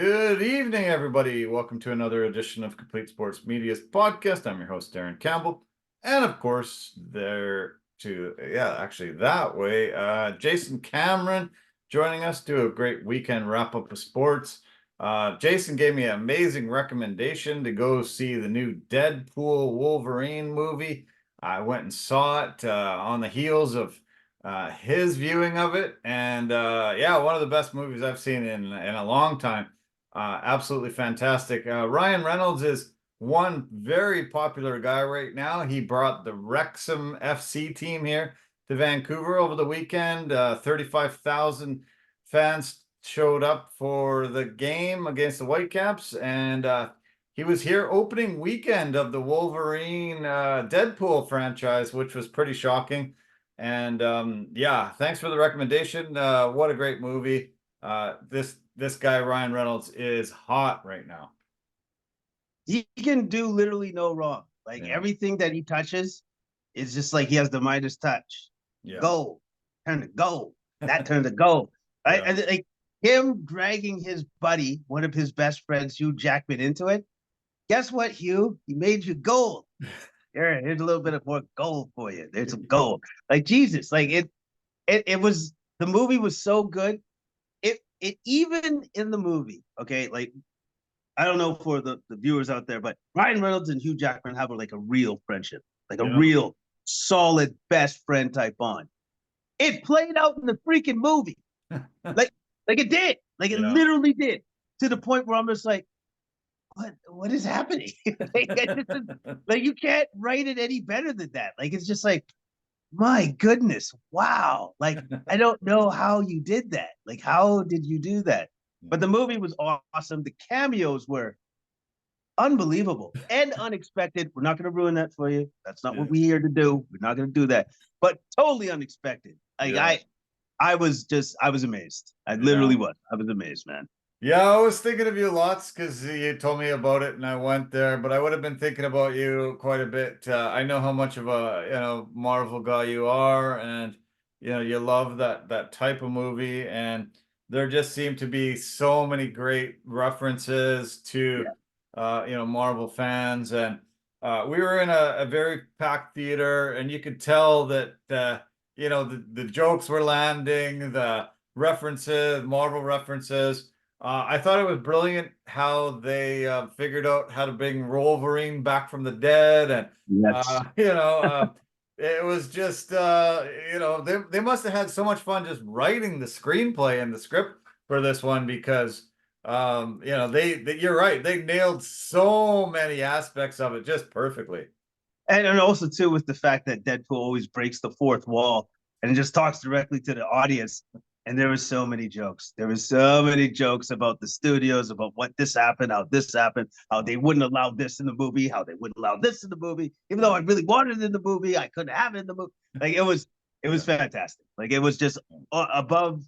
Good evening, everybody. Welcome to another edition of Complete Sports Media's podcast. I'm your host, Darren Campbell. And of course, that way, Jason Cameron joining us, do a great weekend wrap-up of sports. Jason gave me an amazing recommendation to go see the new Deadpool Wolverine movie. I went and saw it on the heels of his viewing of it. And one of the best movies I've seen in a long time. Absolutely fantastic. Ryan Reynolds is one very popular guy right now. He brought the Wrexham FC team here to Vancouver over the weekend. 35,000 fans showed up for the game against the Whitecaps, and he was here opening weekend of the Wolverine Deadpool franchise, which was pretty shocking. And thanks for the recommendation. What a great movie. This guy, Ryan Reynolds, is hot right now. He can do literally no wrong. Everything that he touches is just like he has the Midas touch. Yeah. Goal, turn to goal. That turned to goal. Yeah. Like him dragging his buddy, one of his best friends, Hugh Jackman, into it. Guess what, Hugh? He made you gold. Here's a little bit of more gold for you. There's some gold. Like Jesus, it was, the movie was so good. It even in the movie, okay, like I don't know for the viewers out there, but Ryan Reynolds and Hugh Jackman have like a real friendship, like a real solid best friend type bond. It played out in the freaking movie, like it did, like it literally did, to the point where I'm just like, what is happening? Like you can't write it any better than that. Like it's just like, my goodness, wow. Like, I don't know how you did that. Like, how did you do that? But the movie was awesome. The cameos were unbelievable and unexpected. We're not going to ruin that for you. That's not what we're here to do. We're not going to do that. But totally unexpected. Like, I was amazed. I literally was. I was amazed, man. Yeah, I was thinking of you lots because you told me about it and I went there, but I would have been thinking about you quite a bit. I know how much of a, Marvel guy you are, and, you love that type of movie, and there just seem to be so many great references to, Marvel fans. And we were in a very packed theater, and you could tell that, the jokes were landing, the references, Marvel references. I thought it was brilliant how they figured out how to bring Wolverine back from the dead, and it was just they must have had so much fun just writing the screenplay and the script for this one because you're right, they nailed so many aspects of it just perfectly. And also too with the fact that Deadpool always breaks the fourth wall and just talks directly to the audience. And there were so many jokes. There were so many jokes about the studios, about what this happened, how this happened, how they wouldn't allow this in the movie, how they wouldn't allow this in the movie. Even though I really wanted it in the movie, I couldn't have it in the movie. Like it was fantastic. Like it was just above.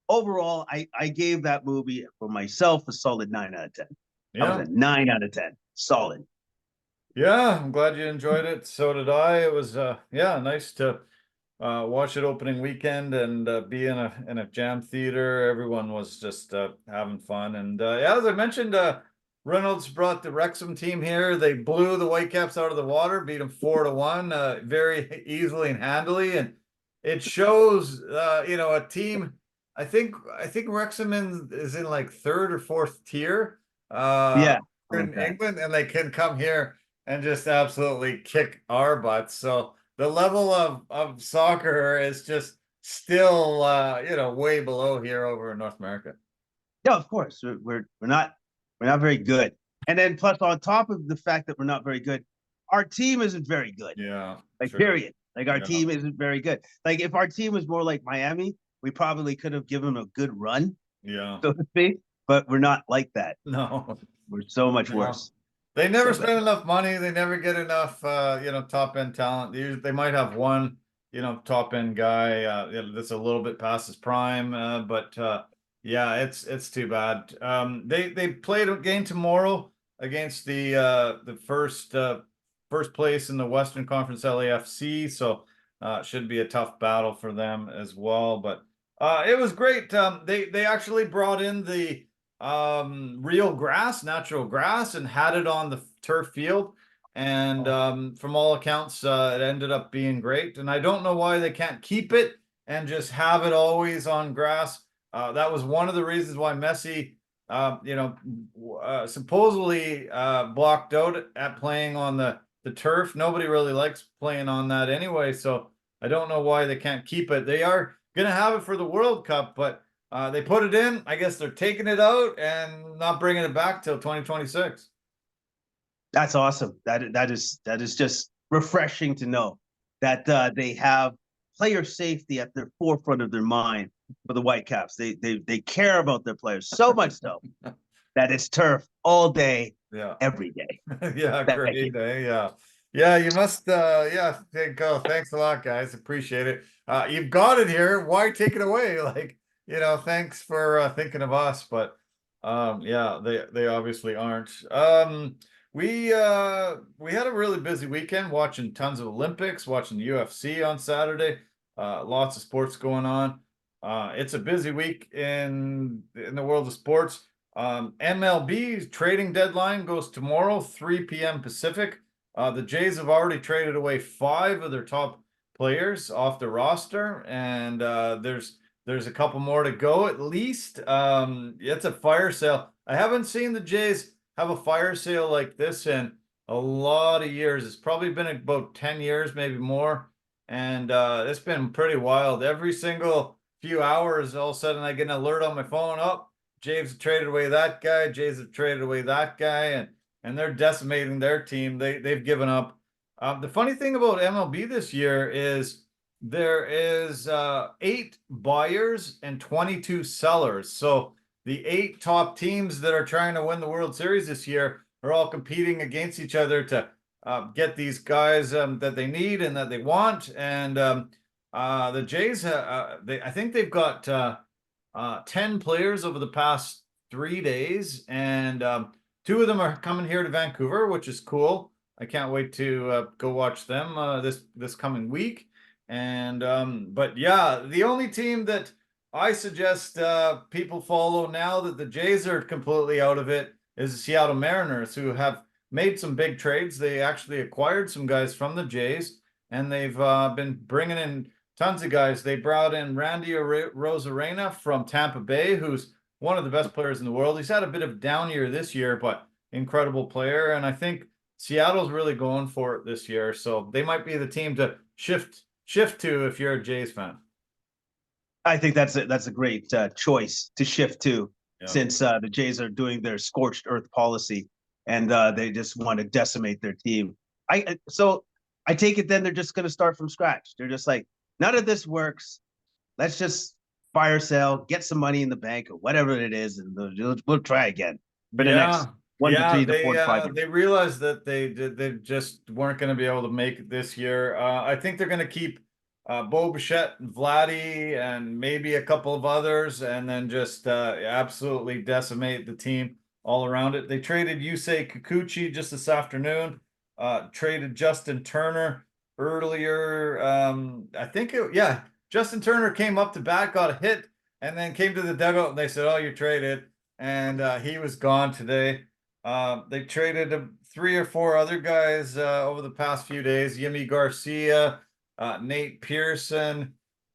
Overall, I gave that movie for myself a solid 9 out of 10. That was a 9 out of 10. Solid. Yeah, I'm glad you enjoyed it. So did I. It was nice to watch it opening weekend and be in a jam theater. Everyone was just having fun. And as I mentioned, Reynolds brought the Wrexham team here. They blew the Whitecaps out of the water, beat them 4-1 very easily and handily. And it shows a team. I think Wrexham is in like third or fourth tier in England, and they can come here and just absolutely kick our butts. So the level of soccer is just still way below here over in North America. Yeah, of course. We're not very good. And then plus on top of the fact that we're not very good, our team isn't very good. Yeah. Like period. Like our team isn't very good. Like if our team was more like Miami, we probably could have given them a good run. Yeah. So to speak. But we're not like that. No. We're so much worse. They never spend enough money. They never get enough, top end talent. They might have one, top end guy that's a little bit past his prime, but it's too bad. They played a game tomorrow against the first place in the Western Conference LAFC, so it should be a tough battle for them as well. But it was great. They actually brought in the real grass, natural grass, and had it on the turf field. And from all accounts, it ended up being great. And I don't know why they can't keep it and just have it always on grass. That was one of the reasons why Messi, supposedly blocked out at playing on the turf. Nobody really likes playing on that anyway. So I don't know why they can't keep it. They are going to have it for the World Cup, but they put it in. I guess they're taking it out and not bringing it back till 2026. That's awesome. That is just refreshing to know that they have player safety at the forefront of their mind for the Whitecaps. They care about their players so much so that it's turf all day, Yeah. every day. Yeah, Thank you. great. Yeah. Yeah, you must yeah, go. Thanks a lot, guys. Appreciate it. You've got it here. Why take it away? Like, thanks for thinking of us, but yeah, they obviously aren't. We had a really busy weekend watching tons of Olympics, watching the UFC on Saturday. Lots of sports going on. It's a busy week in the world of sports. MLB trading deadline goes tomorrow, 3 p.m. Pacific. The Jays have already traded away 5 of their top players off the roster, and there's a couple more to go at least. It's a fire sale. I haven't seen the Jays have a fire sale like this in a lot of years. It's probably been about 10 years, maybe more, and it's been pretty wild. Every single few hours, all of a sudden I get an alert on my phone. Up, Jays have traded away that guy. Jays have traded away that guy, and they're decimating their team. They've given up. The funny thing about MLB this year is there is 8 buyers and 22 sellers. So the 8 top teams that are trying to win the World Series this year are all competing against each other to get these guys that they need and that they want. And the Jays, I think they've got 10 players over the past 3 days, and 2 of them are coming here to Vancouver, which is cool. I can't wait to go watch them this coming week. And but yeah, the only team that I suggest people follow now that the Jays are completely out of it is the Seattle Mariners, who have made some big trades. They actually acquired some guys from the Jays, and they've been bringing in tons of guys. They brought in Randy Rosarena from Tampa Bay, who's one of the best players in the world. He's had a bit of a down year this year, but incredible player. And I think Seattle's really going for it this year, so they might be the team to shift to if you're a Jays fan. I think that's a great choice to shift to, Yeah. since the Jays are doing their scorched earth policy, and they just want to decimate their team. So I take it then they're just going to start from scratch. They're just like, none of this works. Let's just fire sale, get some money in the bank or whatever it is, and we'll try again for the next 1 to 3 to 4 to 5 years. They realized that they just weren't going to be able to make it this year. I think they're going to keep Bo Bichette and Vladdy and maybe a couple of others, and then just absolutely decimate the team all around it. They traded Yusei Kikuchi just this afternoon. Traded Justin Turner earlier. I think Justin Turner came up to bat, got a hit, and then came to the dugout, and they said, "Oh, you're traded," and he was gone today. They traded 3 or 4 other guys over the past few days. Yimi Garcia, Nate Pearson,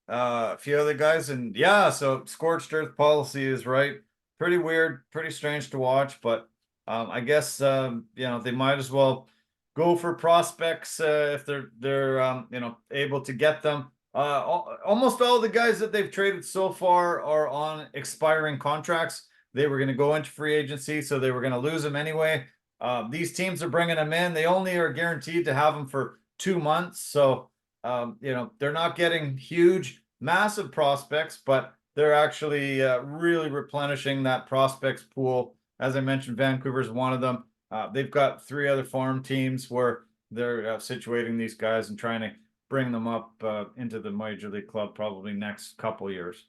a few other guys, and yeah, so scorched earth policy is right. Pretty weird, pretty strange to watch, but I guess they might as well go for prospects if they're able to get them. Almost all the guys that they've traded so far are on expiring contracts. They were going to go into free agency, so they were going to lose them anyway. These teams are bringing them in. They only are guaranteed to have them for 2 months. So, they're not getting huge, massive prospects, but they're actually really replenishing that prospects pool. As I mentioned, Vancouver's one of them. They've got 3 other farm teams where they're situating these guys and trying to bring them up into the major league club probably next couple years.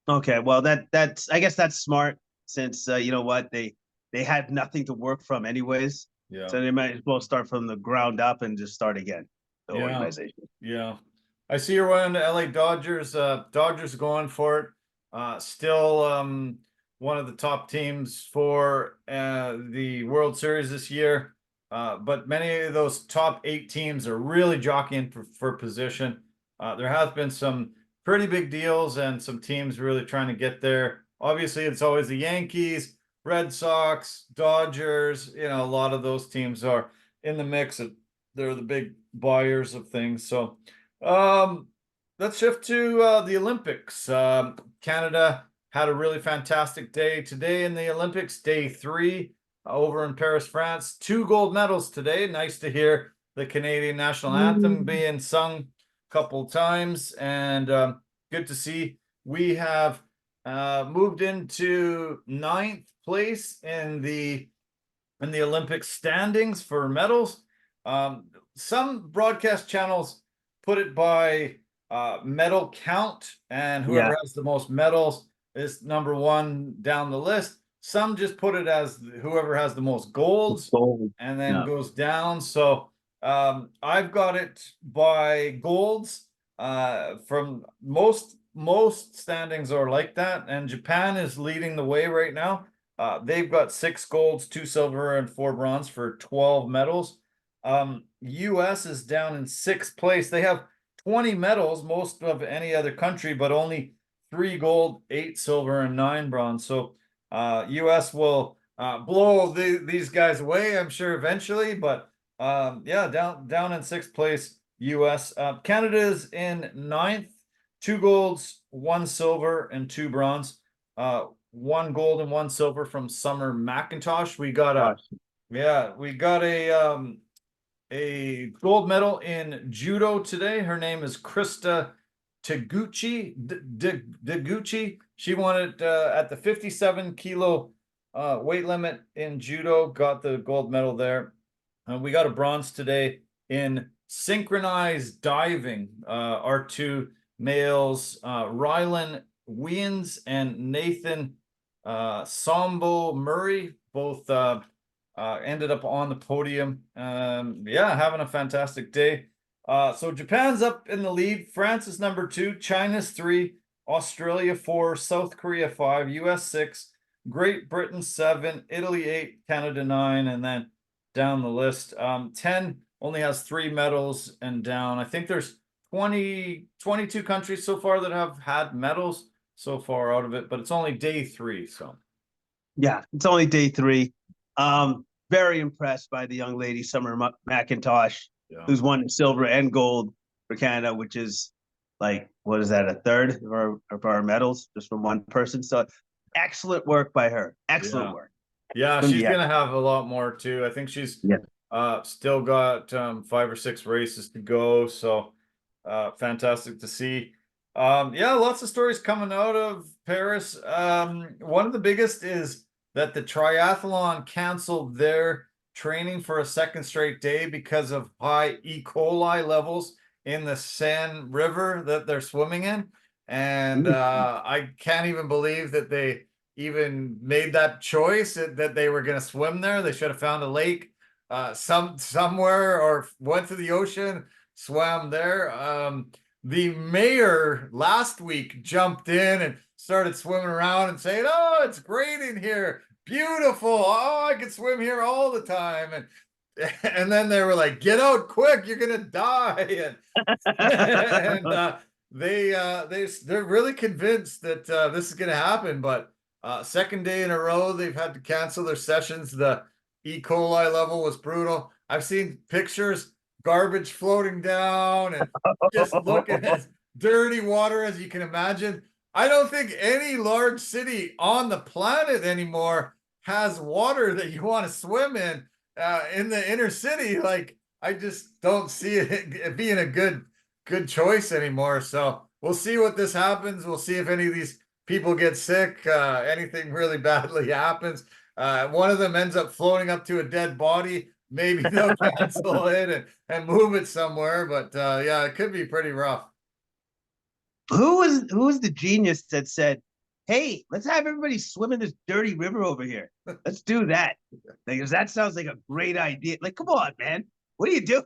Okay, well that's I guess that's smart, since you know what, they had nothing to work from anyways. Yeah. So they might as well start from the ground up and just start again. The organization. Yeah. I see you're wearing the LA Dodgers. Dodgers going for it. Still one of the top teams for the World Series this year. But many of those top 8 teams are really jockeying for position. There has been some pretty big deals and some teams really trying to get there. Obviously, it's always the Yankees, Red Sox, Dodgers. You know, a lot of those teams are in the mix. They're the big buyers of things. So let's shift to the Olympics. Canada had a really fantastic day today in the Olympics, day 3 over in Paris, France. 2 gold medals today. Nice to hear the Canadian national anthem being sung a couple times, and good to see. We have moved into 9th place in the Olympic standings for medals. Some broadcast channels put it by medal count, and whoever has the most medals is number 1 down the list. Some just put it as whoever has the most golds and then goes down. So I've got it by golds. From most standings are like that, and Japan is leading the way right now. They've got 6 golds, 2 silver, and 4 bronze for 12 medals. US is down in 6th place. They have 20 medals, most of any other country, but only 3 gold, 8 silver, and 9 bronze. So US will blow these guys away, I'm sure, eventually. But yeah, down in 6th place, US. Canada is in 9th, 2 golds, 1 silver, and 2 bronze. 1 gold and 1 silver from Summer McIntosh. We got a gold medal in judo today. Her name is Krista Taguchi. Deguchi. She won it at the 57 kilo weight limit in judo. Got the gold medal there. We got a bronze today in synchronized diving. Our 2 males, Rylan Wiens and Nathan Sambo Murray, both ended up on the podium. Yeah, having a fantastic day. So Japan's up in the lead. France is number 2. China's 3. Australia 4. South Korea 5. US 6. Great Britain 7. Italy 8. Canada 9. And then down the list, 10 only has 3 medals and down. I think there's 22 countries so far that have had medals so far out of it, but it's only day 3. So yeah, it's only day 3. Very impressed by the young lady, Summer McIntosh, who's won silver and gold for Canada, which is like, what is that, a third of our medals just from one person? So excellent work by her. Excellent work. Yeah, she's going to have a lot more too. I think she's still got 5 or 6 races to go. So fantastic to see. Yeah, lots of stories coming out of Paris. One of the biggest is that the triathlon canceled their training for a 2nd straight day because of high E. coli levels in the Seine River that they're swimming in. And I can't even believe that they even made that choice, that they were going to swim there. They should have found a lake somewhere, or went to the ocean, swam there. The mayor last week jumped in and started swimming around and saying, "Oh, it's great in here. Beautiful. Oh, I can swim here all the time." And then they were like, "Get out quick. You're going to die." And they're really convinced that this is going to happen. But 2nd day in a row, they've had to cancel their sessions. The E. coli level was brutal. I've seen pictures, garbage floating down, and just looking at dirty water, as you can imagine. I don't think any large city on the planet anymore has water that you want to swim in the inner city. Like, I just don't see it being a good choice anymore. So we'll see what this happens. We'll see if any of these people get sick, anything really badly happens. One of them ends up floating up to a dead body. Maybe they'll cancel it and move it somewhere. But yeah, it could be pretty rough. Who was the genius that said, "Hey, let's have everybody swim in this dirty river over here. Let's do that"? Because that sounds like a great idea. Like, come on, man. What are you doing?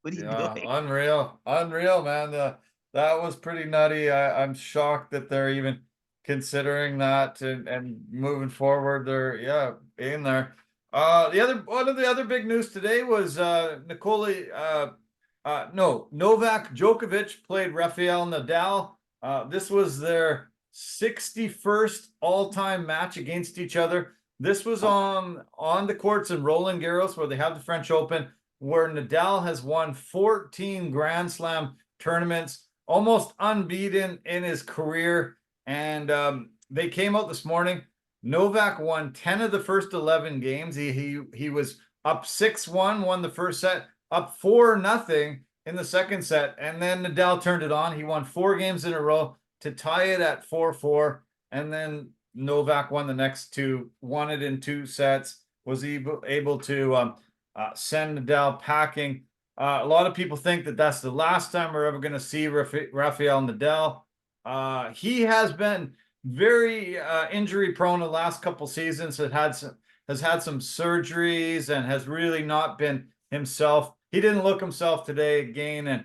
What are you doing? Unreal, man. That was pretty nutty. I'm shocked that they're even considering that and moving forward, they're being there. One of the other big news today was Novak Djokovic played Rafael Nadal. This was their 61st all-time match against each other. This was on the courts in Roland Garros, where they have the French Open, where Nadal has won 14 Grand Slam tournaments, almost unbeaten in his career. And they came out this morning. Novak won 10 of the first 11 games. He was up 6-1, won the first set, up 4-0 in the second set, and then Nadal turned it on. He won 4 games in a row to tie it at 4-4, and then Novak won the next 2, won it in 2 sets, was able to send Nadal packing. A lot of people think that that's the last time we're ever going to see Rafael Nadal. He has been very injury prone the last couple seasons. Has had some surgeries and has really not been himself. He didn't look himself today again. And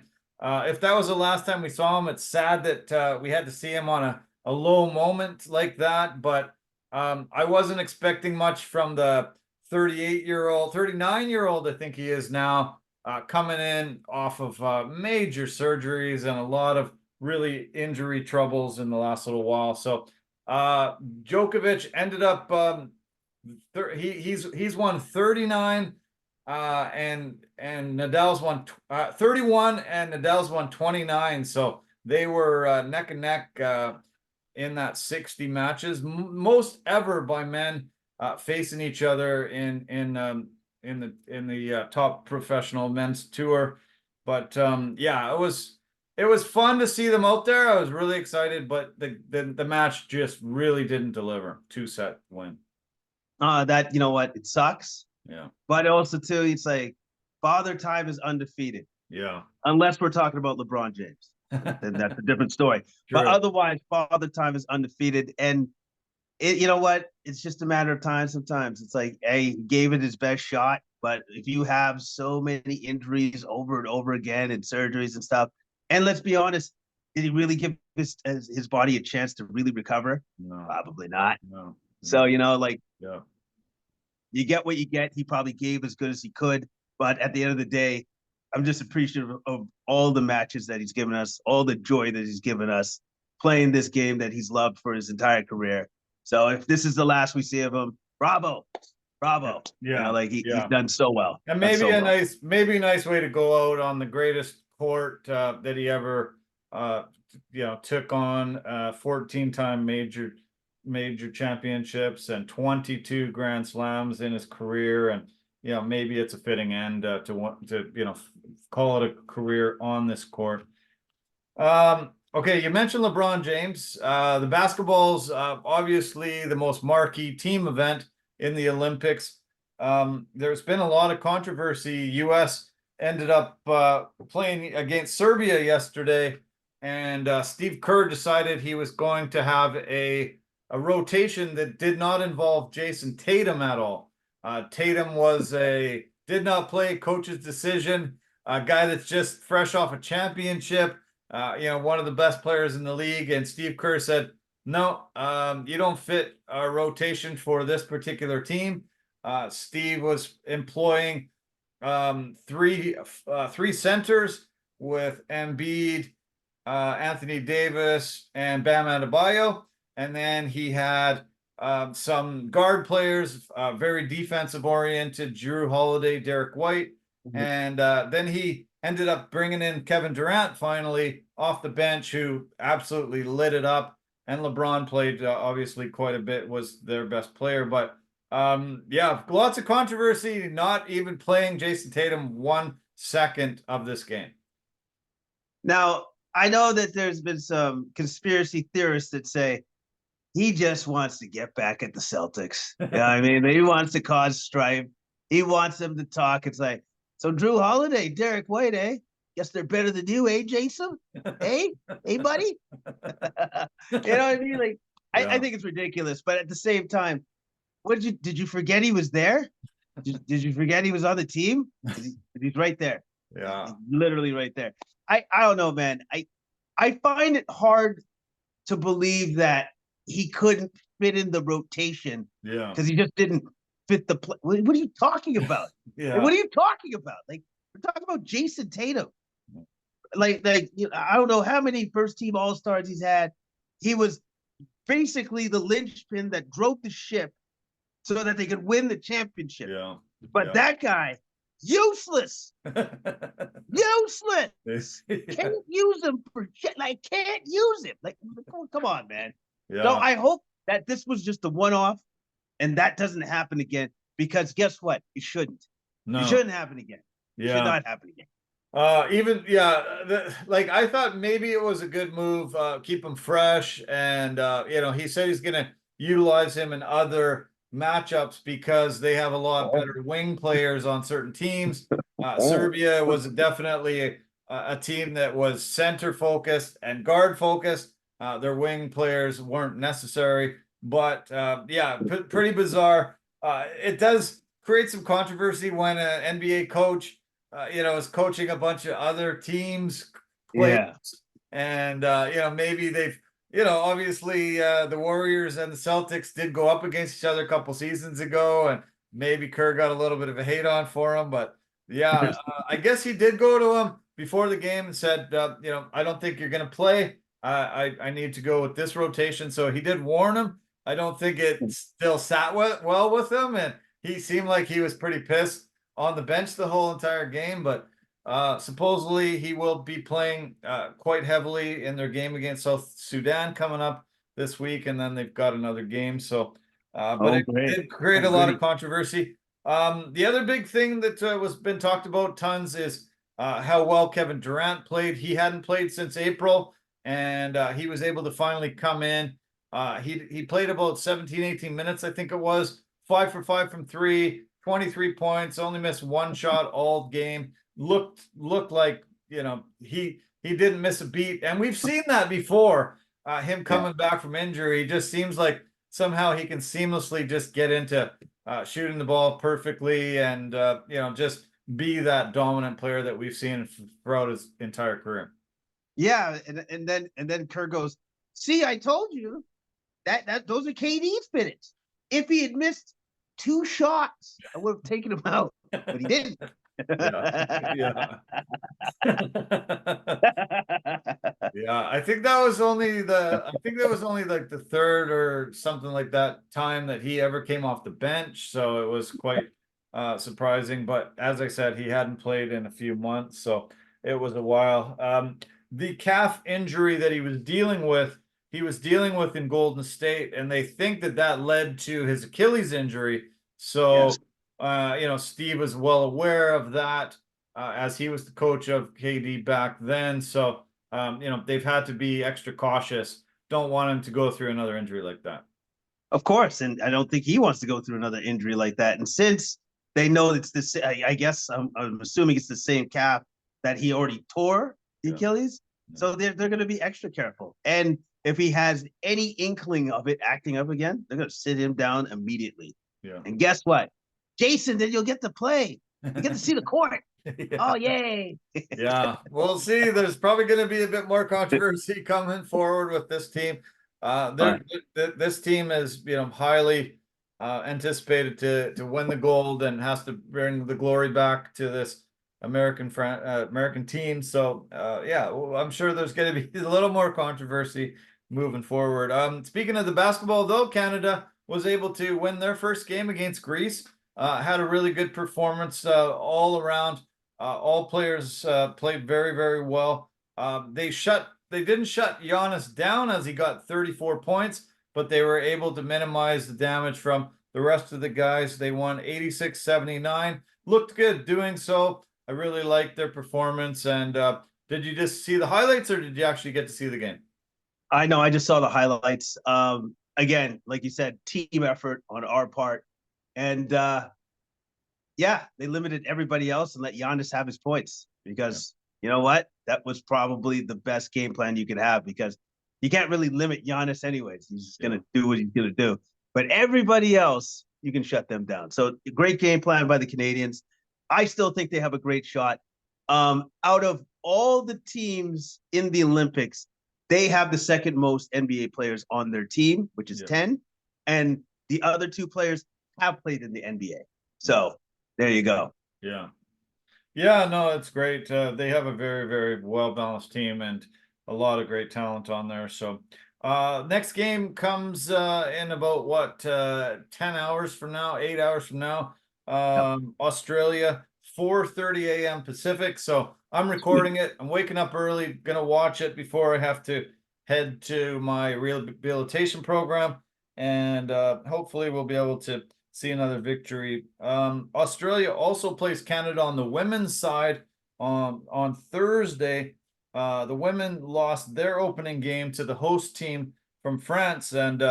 if that was the last time we saw him, it's sad that we had to see him on a low moment like that. But I wasn't expecting much from the 39-year-old, I think he is now, coming in off of major surgeries and a lot of really injury troubles in the last little while. So Djokovic ended up he's won 39 and Nadal's won 31 and Nadal's won 29. So they were neck and neck in that 60 matches, most ever by men facing each other in the top professional men's tour. But yeah, it was fun to see them out there. I was really excited, but the match just really didn't deliver. 2-set win. That, you know what, it sucks. Yeah. But also too, it's like Father Time is undefeated. Yeah. Unless we're talking about LeBron James. Then that's a different story. But otherwise, Father Time is undefeated. And you know what? It's just a matter of time sometimes. It's like, hey, he gave it his best shot. But if you have so many injuries over and over again and surgeries and stuff, and let's be honest, did he really give his body a chance to really recover? No. Probably not. No. So, you know, like, yeah, you get what you get. He probably gave as good as he could. But at the end of the day, I'm just appreciative of all the matches that he's given us, all the joy that he's given us playing this game that he's loved for his entire career. So if this is the last we see of him, bravo. Yeah. You know, like he's done so well. And maybe a nice way to go out on the greatest court that he ever took on, 14-time major championships and 22 Grand Slams in his career. And maybe it's a fitting end to call it a career on this court. Okay, you mentioned LeBron James. The basketball's obviously the most marquee team event in the Olympics. There's been a lot of controversy. U.S. ended up playing against Serbia yesterday, and Steve Kerr decided he was going to have a rotation that did not involve Jason Tatum at all. Tatum did not play, coach's decision, a guy that's just fresh off a championship, one of the best players in the league. And Steve Kerr said, no, you don't fit a rotation for this particular team. Steve was employing three centers with Embiid, Anthony Davis, and Bam Adebayo. And then he had some guard players, very defensive oriented, Drew Holiday, Derek White. And then he ended up bringing in Kevin Durant finally off the bench, who absolutely lit it up. And LeBron played obviously quite a bit, was their best player. But lots of controversy, not even playing Jason Tatum 1 second of this game. Now, I know that there's been some conspiracy theorists that say he just wants to get back at the Celtics. I mean, he wants to cause strife. He wants them to talk. It's like, so Drew Holiday, Derek White, guess they're better than you, Jason? Hey, buddy? You know what I mean? Like, I think it's ridiculous. But at the same time, did you forget he was there? Did you forget he was on the team? He's right there. Yeah. He's literally right there. I don't know, man. I find it hard to believe that he couldn't fit in the rotation Yeah. because he just didn't fit the play. What are you talking about? Yeah. Like, what are you talking about? Like, we're talking about Jason Tatum. I don't know how many first team All Stars he's had. He was basically the linchpin that drove the ship so that they could win the championship. Yeah. But that guy, useless, useless. Can't use him for shit. Like, can't use him. Like, come on, man. Yeah. So I hope that this was just a one-off, and that doesn't happen again. Because guess what? It shouldn't. No. It shouldn't happen again. It should not happen again. Like I thought maybe it was a good move, keep him fresh, and he said he's gonna utilize him in other matchups because they have a lot better wing players on certain teams. Serbia was definitely a team that was center focused and guard focused. Their wing players weren't necessary, but pretty bizarre. It does create some controversy when an NBA coach is coaching a bunch of other teams. And, maybe they've, obviously the Warriors and the Celtics did go up against each other a couple seasons ago, and maybe Kerr got a little bit of a hate on for him. But I guess he did go to him before the game and said, I don't think you're going to play. I need to go with this rotation. So he did warn him. I don't think it still sat well with him. And he seemed like he was pretty pissed on the bench the whole entire game, but supposedly he will be playing quite heavily in their game against South Sudan coming up this week, and then they've got another game. So, it did create a lot of controversy. The other big thing that was been talked about tons is how well Kevin Durant played. He hadn't played since April, and he was able to finally come in. He played about 17, 18 minutes, I think it was, 5 for 5 from 3. 23 points, only missed one shot all game. Looked like, he didn't miss a beat. And we've seen that before, him coming back from injury. He just seems like somehow he can seamlessly just get into shooting the ball perfectly and, just be that dominant player that we've seen throughout his entire career. Yeah. And then Kerr goes, see, I told you that those are KD's minutes. If he had missed 2 shots, I would have taken him out, but he didn't. Yeah. I think that was only like the third or something like that time that he ever came off the bench. So it was quite surprising. But as I said, he hadn't played in a few months, so it was a while. The calf injury that he was dealing with in Golden State, and they think that led to his Achilles injury. So, Steve was well aware of that as he was the coach of KD back then. So, they've had to be extra cautious. Don't want him to go through another injury like that. Of course, and I don't think he wants to go through another injury like that. And since they know it's this, I guess I'm assuming it's the same calf that he already tore the Achilles. So they're going to be extra careful. And if he has any inkling of it acting up again, they're going to sit him down immediately. Yeah. And guess what? Jason, then you'll get to play. You get to see the court. Oh, yay. We'll see. There's probably going to be a bit more controversy coming forward with this team. This team is, highly anticipated to win the gold and has to bring the glory back to this American team. So I'm sure there's going to be a little more controversy moving forward. Speaking of the basketball, though, Canada was able to win their first game against Greece. Had a really good performance all around. All players played very, very well. They didn't shut Giannis down as he got 34 points, but they were able to minimize the damage from the rest of the guys. They won 86-79. Looked good doing so. I really liked their performance. And did you just see the highlights, or did you actually get to see the game? I know. I just saw the highlights. Again, like you said, team effort on our part. And they limited everybody else and let Giannis have his points because you know what? That was probably the best game plan you could have because you can't really limit Giannis anyways. He's just going to do what he's going to do. But everybody else, you can shut them down. So great game plan by the Canadians. I still think they have a great shot. Out of all the teams in the Olympics, they have the second most NBA players on their team, which is 10. And the other two players have played in the NBA. So there you go. Yeah. Yeah, no, it's great. They have a very, very well-balanced team and a lot of great talent on there. So next game comes in about what 10 hours from now, 8 hours from now. Australia, 4:30 a.m. Pacific. So I'm recording it. I'm waking up early, gonna watch it before I have to head to my rehabilitation program. And hopefully we'll be able to see another victory. Australia also plays Canada on the women's side on Thursday. The women lost their opening game to the host team from France and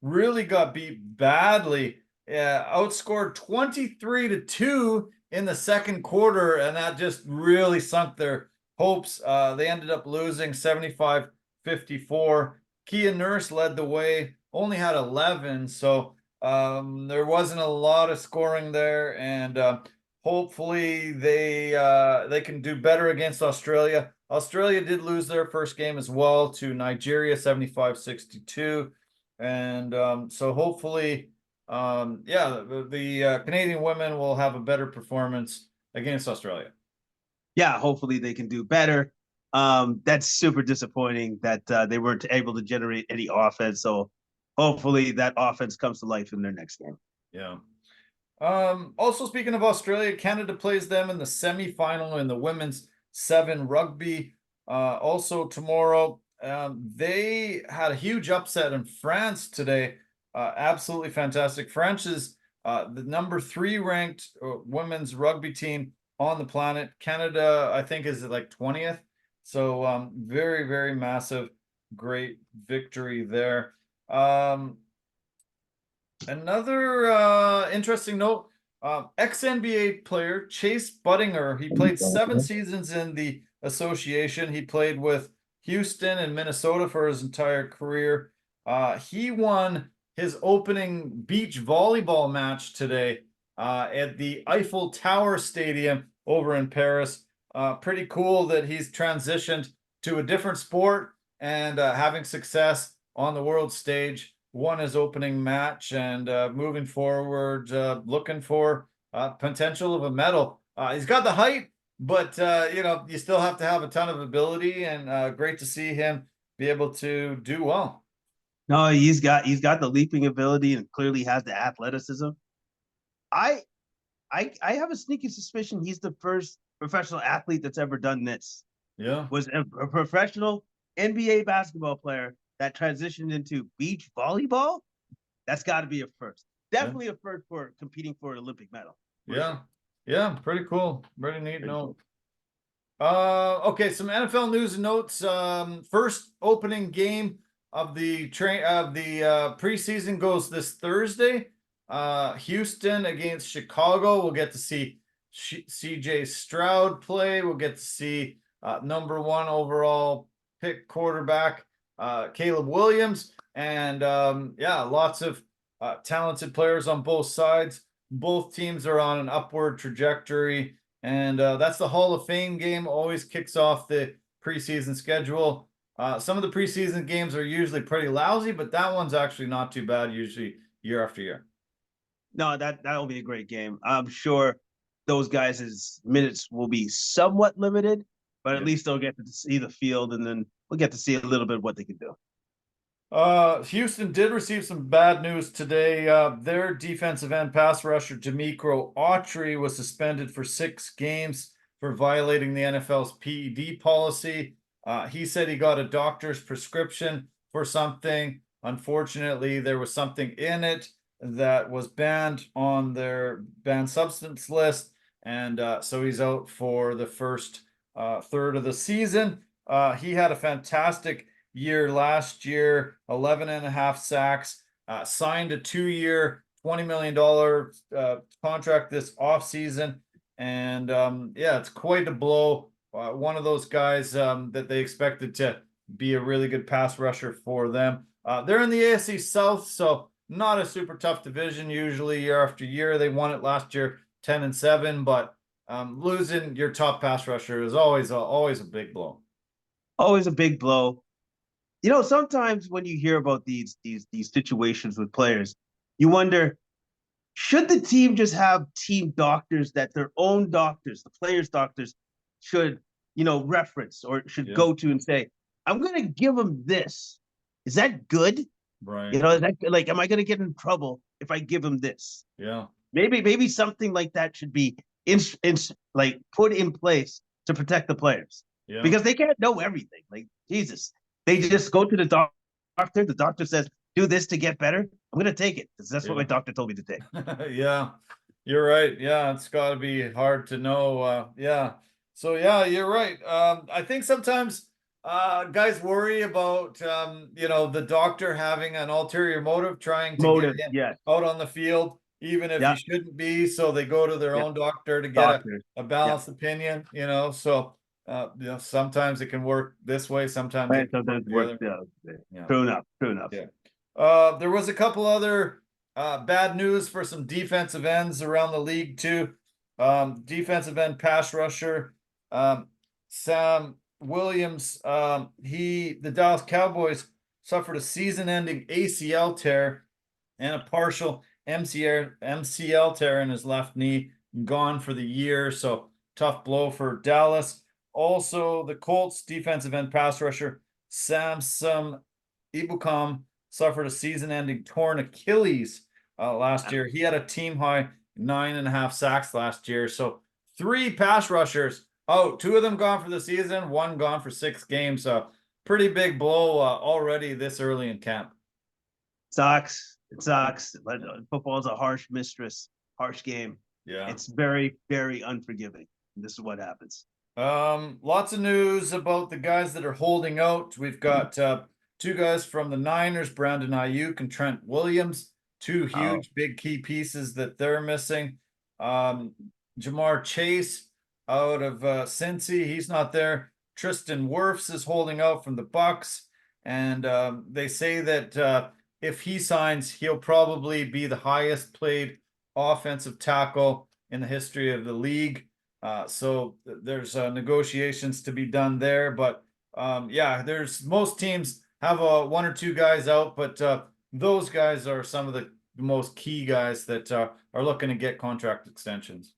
really got beat badly. Outscored 23-2 in the second quarter, and that just really sunk their hopes. They ended up losing 75-54. Kia Nurse led the way, only had 11, so there wasn't a lot of scoring there, and hopefully they can do better against Australia. Australia did lose their first game as well to Nigeria, 75-62, and so hopefully, the Canadian women will have a better performance against Australia. Yeah, hopefully they can do better. That's super disappointing that they weren't able to generate any offense. So hopefully that offense comes to life in their next game. Yeah. Also speaking of Australia, Canada plays them in the semifinal in the women's 7 rugby. Also tomorrow, they had a huge upset in France today. Absolutely fantastic. France is the number 3 ranked women's rugby team on the planet. Canada, I think, is like 20th. So very, very massive, great victory there. Another interesting note, ex-NBA player Chase Budinger, he played 7 seasons in the association. He played with Houston and Minnesota for his entire career. He won his opening beach volleyball match today at the Eiffel Tower Stadium over in Paris. Pretty cool that he's transitioned to a different sport and having success on the world stage. Won his opening match and moving forward, looking for potential of a medal. He's got the height, but you still have to have a ton of ability, and great to see him be able to do well. No, he's got the leaping ability and clearly has the athleticism. I have a sneaky suspicion he's the first professional athlete that's ever done this. Yeah. Was a professional NBA basketball player that transitioned into beach volleyball. That's got to be a first. Definitely a first for competing for an Olympic medal. Yeah. Sure. Yeah, pretty cool. Pretty neat note. Okay, some NFL news and notes. First opening game of the preseason goes this Thursday. Houston against Chicago. We'll get to see CJ Stroud play. We'll get to see number 1 overall pick quarterback Caleb Williams, and lots of talented players on both sides. Both teams are on an upward trajectory, and that's the Hall of Fame game. Always kicks off the preseason schedule. Some of the preseason games are usually pretty lousy, but that one's actually not too bad, usually year after year. No, that'll be a great game. I'm sure those guys' minutes will be somewhat limited, but at least they'll get to see the field, and then we'll get to see a little bit of what they can do. Houston did receive some bad news today. Their defensive end pass rusher, Dmytro Autry, was suspended for 6 games for violating the NFL's PED policy. He said he got a doctor's prescription for something. Unfortunately, there was something in it that was banned on their banned substance list, and so he's out for the first third of the season. He had a fantastic year last year, 11.5 sacks, signed a 2-year, $20 million contract this offseason. And it's quite a blow. One of those guys that they expected to be a really good pass rusher for them. They're in the AFC South, so not a super tough division usually year after year. They won it last year 10-7, but losing your top pass rusher is always a big blow. Always a big blow. Sometimes when you hear about these situations with players, you wonder, should the team just have team doctors that their own doctors, the players' doctors, should reference or should go to and say, I'm going to give them this. Is that good? Right. Is that like, am I going to get in trouble if I give them this? Yeah. Maybe something like that should be like put in place to protect the players because they can't know everything. Like Jesus, they just go to the doctor. The doctor says, "Do this to get better." I'm gonna take it because that's what my doctor told me to take. Yeah, you're right. Yeah, it's got to be hard to know. Yeah. So yeah, you're right. I think sometimes guys worry about the doctor having an ulterior motive trying to get Motive, him yes, out on the field, even if he yeah, shouldn't be. So they go to their yeah, own doctor to get doctors, a yeah. balanced opinion, so sometimes it can work this way, sometimes it Right, can work sometimes it the works. other. Yeah, Yeah. true enough, true enough. Yeah. There was a couple other bad news for some defensive ends around the league too. Defensive end pass rusher, Sam Williams. The Dallas Cowboys suffered a season-ending ACL tear and a partial MCL tear in his left knee, gone for the year. So tough blow for Dallas. Also, the Colts defensive end pass rusher Samson Ibukam suffered a season-ending torn Achilles last year. He had a team-high 9.5 sacks last year. So 3 pass rushers out. 2 of them gone for the season, 1 gone for 6 games. So pretty big blow already this early in camp. Sucks. It sucks. But football is a harsh mistress, harsh game. Yeah. It's very, very unforgiving. This is what happens. Lots of news about the guys that are holding out. We've got 2 guys from the Niners, Brandon Ayuk and Trent Williams, 2 huge big key pieces that they're missing. Jamar Chase out of Cincy, he's not there. Tristan Wirfs is holding out from the Bucks, and they say that if he signs, he'll probably be the highest played offensive tackle in the history of the league. So there's negotiations to be done there, but there's most teams have 1 or 2 guys out, but those guys are some of the most key guys that are looking to get contract extensions.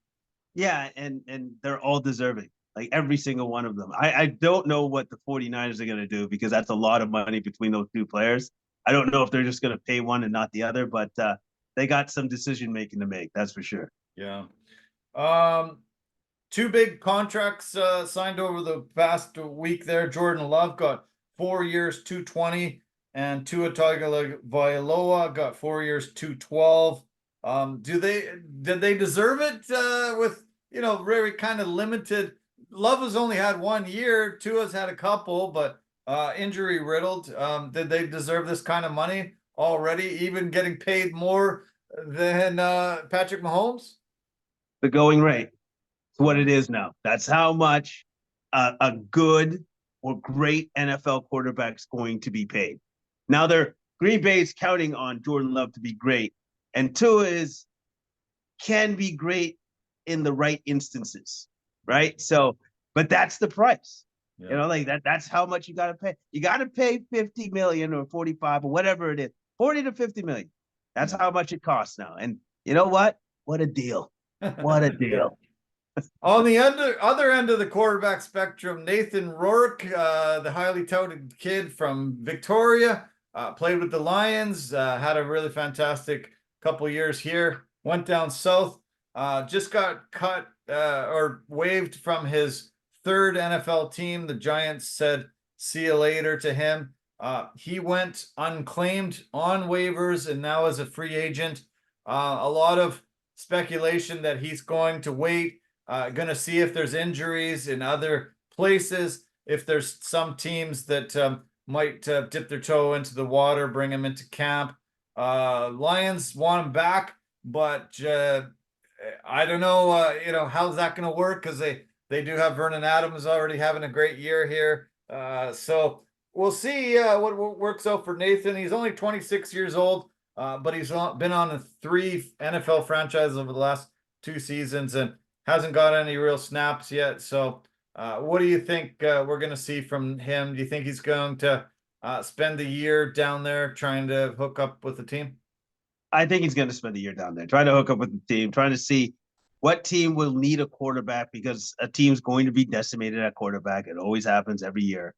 Yeah, and they're all deserving. Like every single one of them. I don't know what the 49ers are going to do because that's a lot of money between those 2 players. I don't know if they're just going to pay one and not the other, but they got some decision making to make. That's for sure. Yeah. 2 big contracts signed over the past week there. Jordan Love got 4 years, 220, and Tua Tagovailoa got 4 years, 212. Did they deserve it with very kind of limited? Love has only had 1 year. Tua's had a couple, but injury riddled. Did they deserve this kind of money already? Even getting paid more than Patrick Mahomes? The going rate. It's what it is now. That's how much a good or great NFL quarterback's going to be paid. Now Green Bay's counting on Jordan Love to be great, and Tua can be great in the right instances, right? So, but that's the price. Yeah. Like that's how much you got to pay. You got to pay 50 million or 45 or whatever it is, 40 to 50 million. That's how much it costs now. And you know what? What a deal. What a deal. On the other end of the quarterback spectrum, Nathan Rourke, the highly touted kid from Victoria, played with the Lions, had a really fantastic couple years here, went down south, just got cut or waived from his 3rd NFL team. The Giants said, see you later to him. He went unclaimed on waivers and now is a free agent. A lot of speculation that he's going to wait. Going to see if there's injuries in other places, if there's some teams that might dip their toe into the water, bring him into camp. Lions want him back, but I don't know, how's that going to work because they do have Vernon Adams already having a great year here. So we'll see what works out for Nathan. He's only 26 years old, but he's been on 3 NFL franchises over the last 2 seasons and hasn't got any real snaps yet. So what do you think we're going to see from him? Do you think he's going to spend the year down there trying to hook up with the team? I think he's going to spend the year down there, trying to hook up with the team, trying to see what team will need a quarterback, because a team's going to be decimated at quarterback. It always happens every year.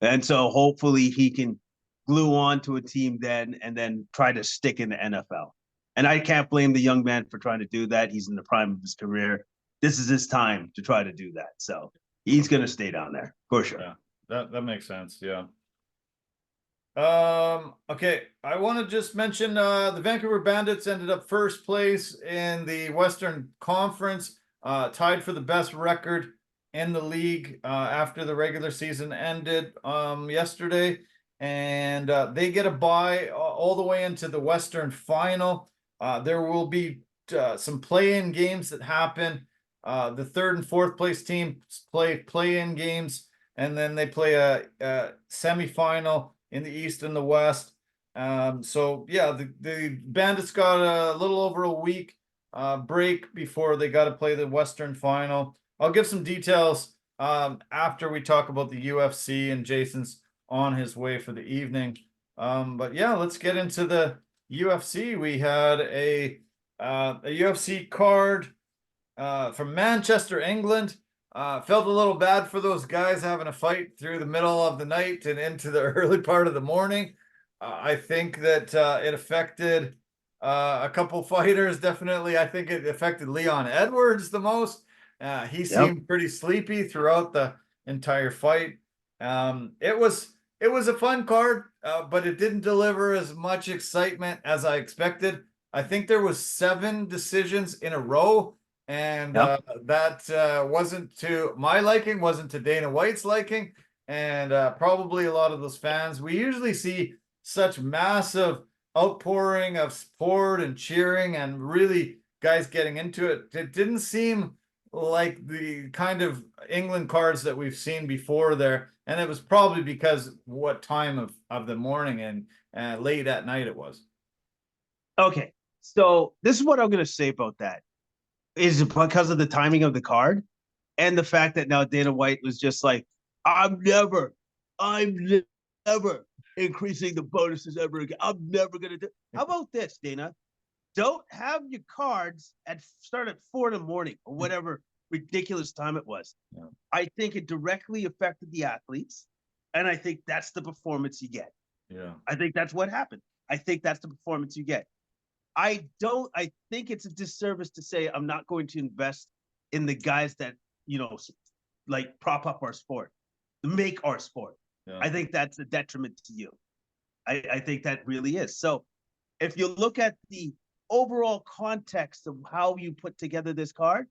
And so hopefully he can glue on to a team then and then try to stick in the NFL. And I can't blame the young man for trying to do that. He's in the prime of his career. This is his time to try to do that. So he's going to stay down there for sure. Yeah, that makes sense. Yeah. Okay, I want to just mention the Vancouver Bandits ended up first place in the Western Conference, tied for the best record in the league after the regular season ended yesterday, and they get a bye all the way into the Western Final. There will be some play-in games that happen. The third and fourth place team play play-in games, and then they play a semifinal in the East and the West. So yeah, the Bandits got a little over a week break before they got to play the Western Final. I'll give some details after we talk about the UFC, and Jason's on his way for the evening. But yeah, let's get into the UFC. We had a UFC card from Manchester, England. Felt a little bad for those guys having a fight through the middle of the night and into the early part of the morning. I think that it affected a couple fighters. Definitely, I think it affected Leon Edwards the most. He seemed pretty sleepy throughout the entire fight. It was a fun card, but it didn't deliver as much excitement as I expected. I think there was 7 decisions in a row. And that wasn't to my liking, wasn't to Dana White's liking, and probably a lot of those fans. We usually see such massive outpouring of support and cheering and really guys getting into it. It didn't seem like the kind of England cards that we've seen before there, and it was probably because what time of the morning and late at night it was. Okay, so this is what I'm going to say about that. Is because of the timing of the card and the fact that now Dana White was just like, I'm never increasing the bonuses ever again. I'm never going to do. How about this, Dana? Don't have your cards start at 4 in the morning or whatever ridiculous time it was. Yeah. I think it directly affected the athletes, and I think that's the performance you get. Yeah. I think that's what happened. I think that's the performance you get. I think it's a disservice to say I'm not going to invest in the guys that, like prop up our sport, make our sport. Yeah. I think that's a detriment to you. I think that really is. So if you look at the overall context of how you put together this card,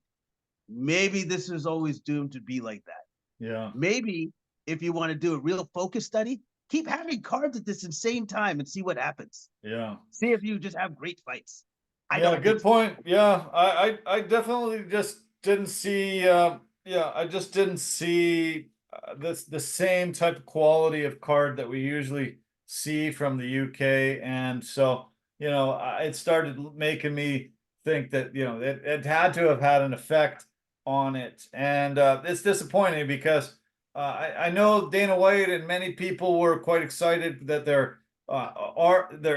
maybe this is always doomed to be like that. Yeah. Maybe if you want to do a real focus study, keep having cards at this insane time and see what happens. Yeah. See if you just have great fights. Good point. Yeah. I definitely just didn't see, I just didn't see the same type of quality of card that we usually see from the UK. And so, it started making me think that, it had to have had an effect on it. And it's disappointing because I know Dana White and many people were quite excited that there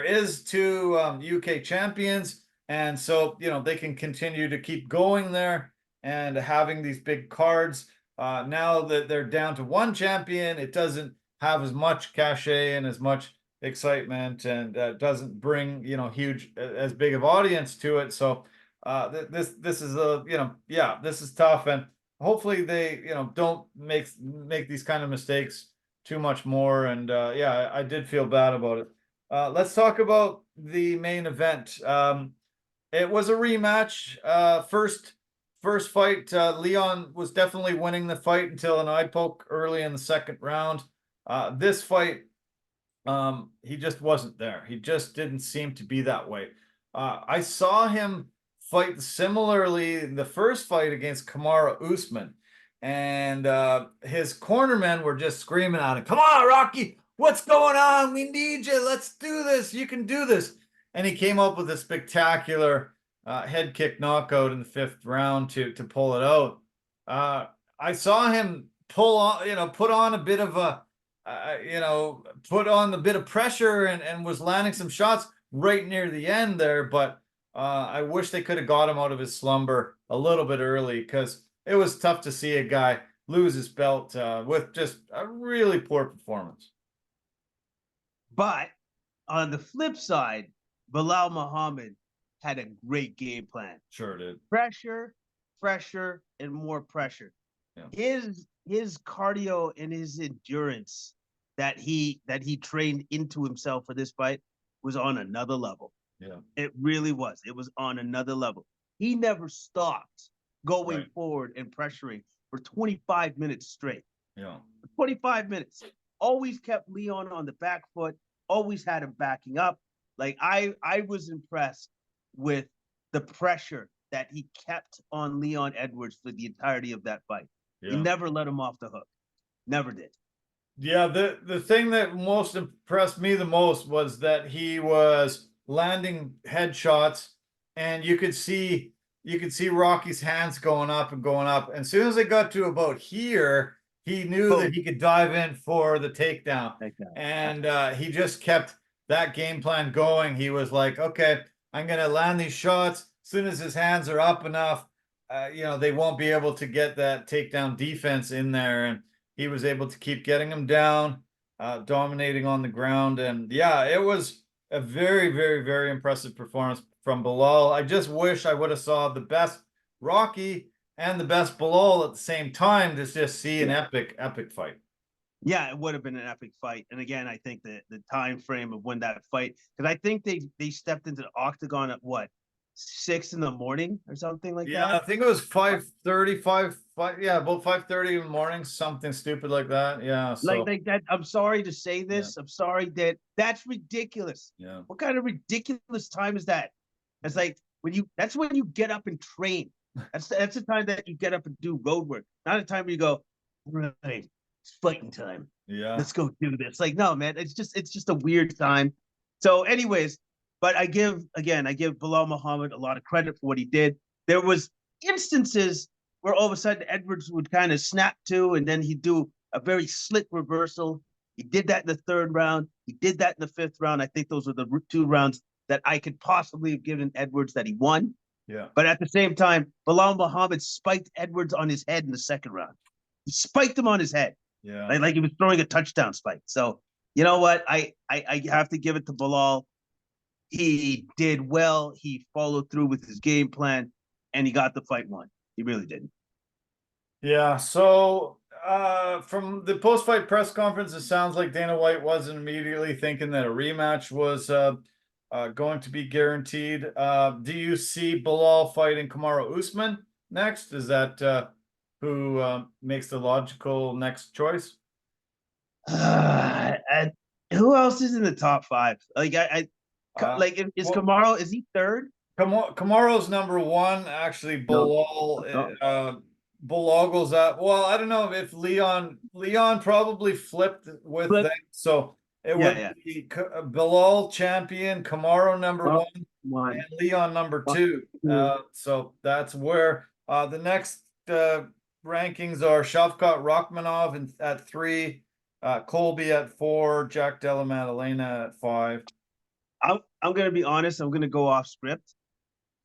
is 2 UK champions, and so they can continue to keep going there and having these big cards. Now that they're down to 1 champion, it doesn't have as much cachet and as much excitement, and doesn't bring huge as big of audience to it. So this is this is tough, and hopefully they don't make these kind of mistakes too much more. And I did feel bad about it. Let's talk about the main event. It was a rematch. First fight, Leon was definitely winning the fight until an eye poke early in the second round. This fight, he just wasn't there. He just didn't seem to be that way. I saw him fight similarly in the first fight against Kamaru Usman, and his cornermen were just screaming at him, "Come on, Rocky, what's going on? We need you. Let's do this. You can do this." And he came up with a spectacular head kick knockout in the 5th round to pull it out. I saw him put on a bit of you know, put on a bit of pressure and was landing some shots right near the end there. But I wish they could have got him out of his slumber a little bit early, because it was tough to see a guy lose his belt with just a really poor performance. But on the flip side, Bilal Muhammad had a great game plan. Sure did. Pressure, pressure, and more pressure. Yeah. His cardio and his endurance that he trained into himself for this fight was on another level. Yeah. It really was. It was on another level. He never stopped going Right. forward and pressuring for 25 minutes straight. Yeah. 25 minutes. Always kept Leon on the back foot, always had him backing up. Like I was impressed with the pressure that he kept on Leon Edwards for the entirety of that fight. Yeah. He never let him off the hook. Never did. Yeah, the thing that most impressed me the most was that he was landing headshots, and you could see Rocky's hands going up and going up. And as soon as they got to about here, he knew that he could dive in for the takedown. And he just kept that game plan going. He was like, okay, I'm gonna land these shots. As soon as his hands are up enough, you know, they won't be able to get that takedown defense in there. And he was able to keep getting him down, dominating on the ground. And yeah, it was a very, very, very impressive performance from Bilal. I just wish I would have saw the best Rocky and the best Bilal at the same time to just see an epic fight. Yeah, it would have been an epic fight. And again, I think the time frame of when that fight, because I think they stepped into the octagon at what, 6 in the morning or something like that. Yeah, I think it was 5:30, yeah, about 5:30 in the morning, something stupid like that. Yeah, so like that. I'm sorry to say this. I'm sorry that's ridiculous. yeah. What kind of ridiculous time is that? It's like that's when you get up and train. That's the time that you get up and do road work. Not a time where you go, right, it's fighting time. Yeah. Let's go do this. Like, no, man, it's just a weird time. So, anyways, but I give Bilal Muhammad a lot of credit for what he did. There was instances where all of a sudden Edwards would kind of snap to, and then he'd do a very slick reversal. He did that in the 3rd round. He did that in the 5th round. I think those were the 2 rounds that I could possibly have given Edwards that he won. Yeah. But at the same time, Bilal Muhammad spiked Edwards on his head in the 2nd round. He spiked him on his head. Yeah. Like he was throwing a touchdown spike. So, you know what? I have to give it to Bilal. He did well. He followed through with his game plan, and he got the fight won. He really did. Yeah, so from the post-fight press conference, it sounds like Dana White wasn't immediately thinking that a rematch was going to be guaranteed. Do you see Bilal fighting Kamaru Usman next? Is that who makes the logical next choice? Who else is in the top 5? Like is well, Kamaru, is he 3rd? Kamaru's number 1. Actually, Bilal Bilal goes up. Well, I don't know if Leon probably flipped with that. So it would be Bilal champion, Kamaru number 1, and Leon number 2. So that's where the next rankings are: Shavkat Rachmanov at 3, Colby at 4, Jack Della Maddalena at 5. I'm going to be honest. I'm going to go off script.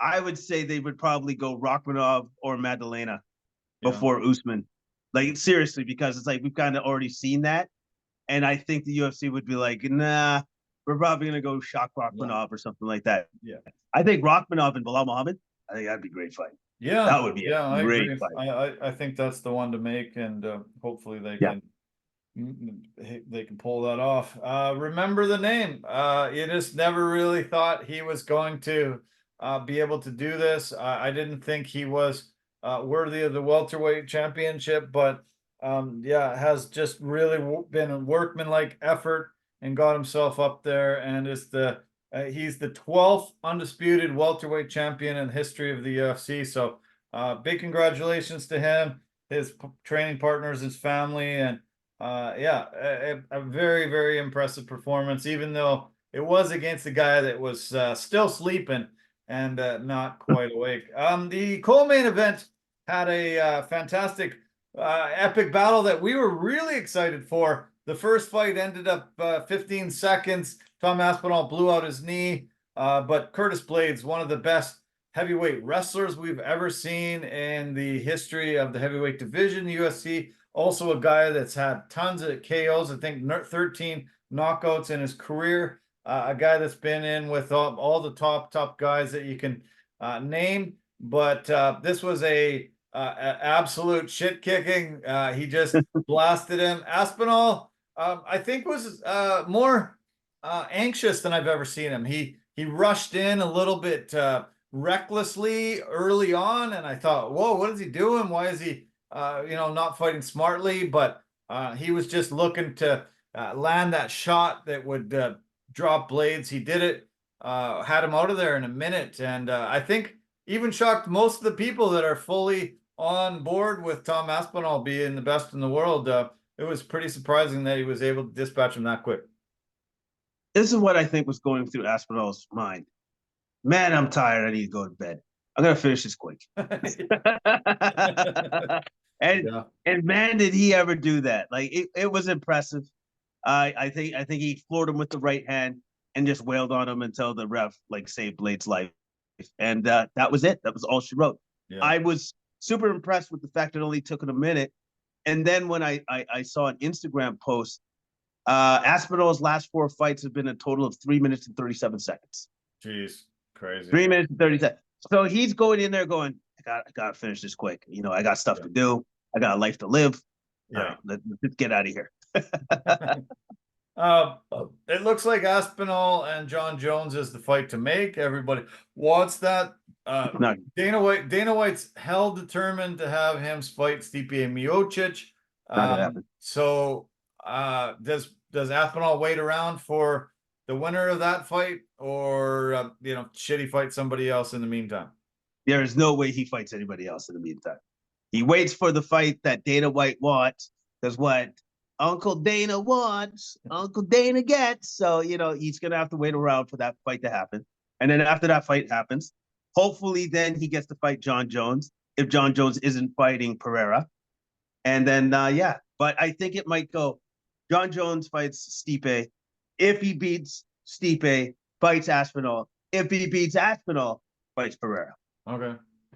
I would say they would probably go Rachmanov or Maddalena before Usman. Like, seriously, because it's like we've kind of already seen that. And I think the UFC would be like, nah, we're probably going to go shock Rachmanov or something like that. Yeah. I think Rachmanov and Bilal Muhammad, I think that'd be a great fight. Yeah. That would be a great fight. I think that's the one to make, and hopefully they can pull that off. Remember the name. You just never really thought he was going to be able to do this. I didn't think he was worthy of the welterweight championship, but has just really been a workmanlike effort and got himself up there, and is he's the 12th undisputed welterweight champion in the history of the UFC. So big congratulations to him, his training partners, his family, and a very, very impressive performance, even though it was against a guy that was still sleeping and not quite awake. The co-main event had a fantastic epic battle that we were really excited for. the first fight ended up 15 seconds. Tom Aspinall blew out his knee, but Curtis Blades, one of the best heavyweight wrestlers we've ever seen in the history of the heavyweight division, UFC. Also a guy that's had tons of KOs, I think 13 knockouts in his career. A guy that's been in with all the top guys that you can name. But this was a absolute shit kicking. He just blasted him. Aspinall, I think, was more anxious than I've ever seen him. He rushed in a little bit recklessly early on, and I thought, whoa, what is he doing? Why is he not fighting smartly? But he was just looking to land that shot that would drop Blades. He did it, had him out of there in a minute, and I think even shocked most of the people that are fully on board with Tom Aspinall being the best in the world. It was pretty surprising that he was able to dispatch him that quick. This is what I think was going through Aspinall's mind. Man, I'm tired. I need to go to bed. I'm gonna finish this quick. And Yeah. and man, did he ever do that? Like it was impressive. I think he floored him with the right hand and just wailed on him until the ref like saved Blade's life. And that was it. That was all she wrote. Yeah. I was super impressed with the fact it only took it a minute. And then when I saw an Instagram post, Aspinall's last 4 fights have been a total of 3 minutes and 37 seconds. Jeez, crazy. 3 minutes and 30 seconds. So he's going in there going, I gotta finish this quick. I got stuff to do. I got a life to live. Yeah. Let's get out of here. It looks like Aspinall and John Jones is the fight to make. Everybody wants that. Dana White's hell determined to have him fight Stipe Miocic. So does Aspinall wait around for the winner of that fight, or should he fight somebody else in the meantime? There is no way he fights anybody else in the meantime. He waits for the fight that Dana White wants, because what Uncle Dana wants, Uncle Dana gets. So, he's going to have to wait around for that fight to happen. And then after that fight happens, hopefully then he gets to fight John Jones, if John Jones isn't fighting Pereira. And then, but I think it might go John Jones fights Stipe. If he beats Stipe, fights Aspinall. If he beats Aspinall, fights Pereira. Okay.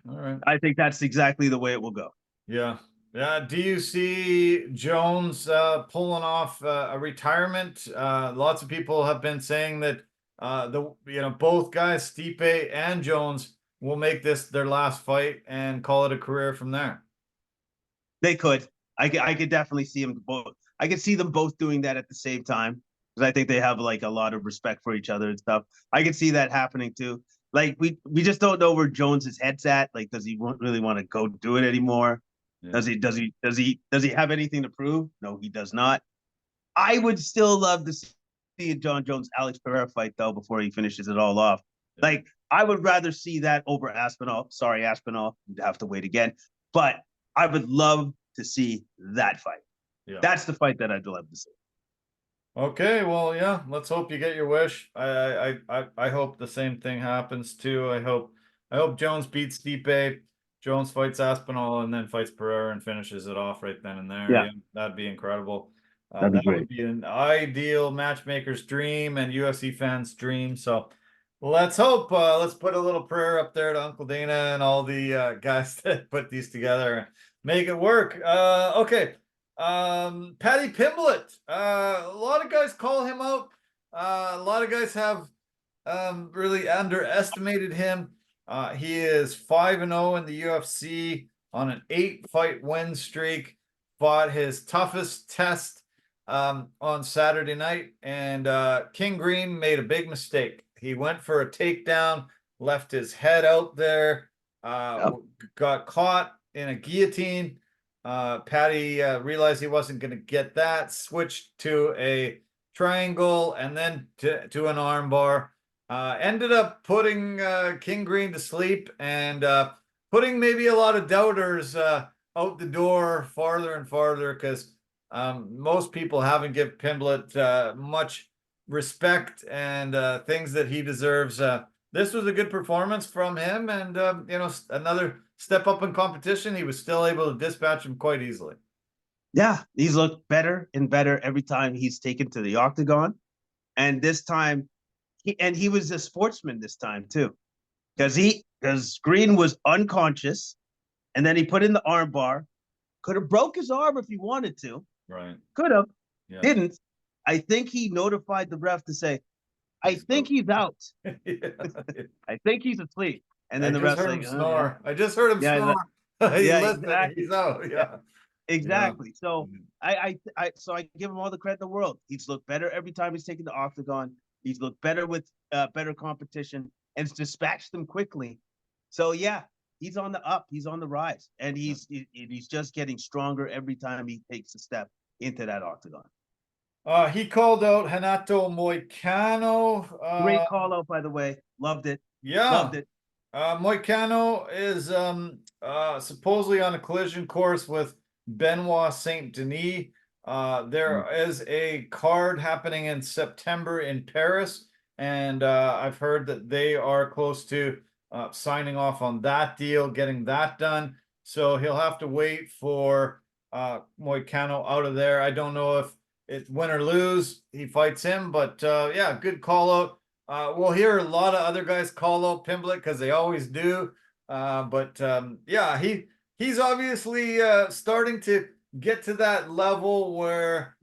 All right. I think that's exactly the way it will go. Yeah. Yeah. Do you see Jones pulling off a retirement? Lots of people have been saying that both guys, Stipe and Jones, will make this their last fight and call it a career from there. They could. I could definitely see them both. I could see them both doing that at the same time, because I think they have like a lot of respect for each other and stuff. I could see that happening too. Like we just don't know where Jones's head's at. Like, does he really want to go do it anymore? Yeah. Does he have anything to prove? No, he does not. I would still love to see a John Jones Alex Pereira fight though before he finishes it all off. Yeah. Like, I would rather see that over Aspinall. Sorry, Aspinall, you'd have to wait again. But I would love to see that fight. Yeah. That's the fight that I'd love to see. Okay, well, yeah, let's hope you get your wish. I hope the same thing happens too. I hope Jones beats Stipe, Jones fights Aspinall, and then fights Pereira and finishes it off right then and there. Yeah, that'd be incredible. That would be an ideal matchmaker's dream and UFC fans' dream. So let's hope. Let's put a little prayer up there to Uncle Dana and all the guys that put these together and make it work. Okay. Paddy Pimblett, a lot of guys call him out. A lot of guys have really underestimated him. He is 5-0 in the UFC on an 8-fight win streak. Fought his toughest test on Saturday night, and King Green made a big mistake. He went for a takedown, left his head out there, got caught in a guillotine. Paddy realized he wasn't going to get that, switched to a triangle and then to an arm bar. Ended up putting King Green to sleep and putting maybe a lot of doubters out the door farther and farther, because most people haven't given Pimblett much respect and things that he deserves. This was a good performance from him, and another step up in competition. He was still able to dispatch him quite easily. Yeah, he's looked better and better every time he's taken to the octagon. And this time, he was a sportsman this time too, because Green was unconscious, and then he put in the arm bar. Could have broke his arm if he wanted to. Right. Could have. Yeah. Didn't. I think he notified the ref to say, I think he's out. Yeah. I think he's asleep. And then I the just ref's heard like, him oh, yeah. snore. I just heard him Yeah, snore. He yeah, listened. exactly. He's out. Yeah, Yeah. Yeah. exactly. So I give him all the credit in the world. He's looked better every time he's taken the octagon. He's looked better with better competition and it's dispatched them quickly. So yeah, he's on the up. He's on the rise, and he's just getting stronger every time he takes a step into that octagon. He called out Renato Moicano. Great call out, by the way. Loved it. Yeah. Loved it. Moicano is supposedly on a collision course with Benoit Saint Denis. There is a card happening in September in Paris, and I've heard that they are close to signing off on that deal, getting that done. So he'll have to wait for Moicano out of there. I don't know if it's win or lose, he fights him, but yeah, good call out. We'll hear a lot of other guys call out Pimblett because they always do. But yeah, he's obviously starting to get to that level where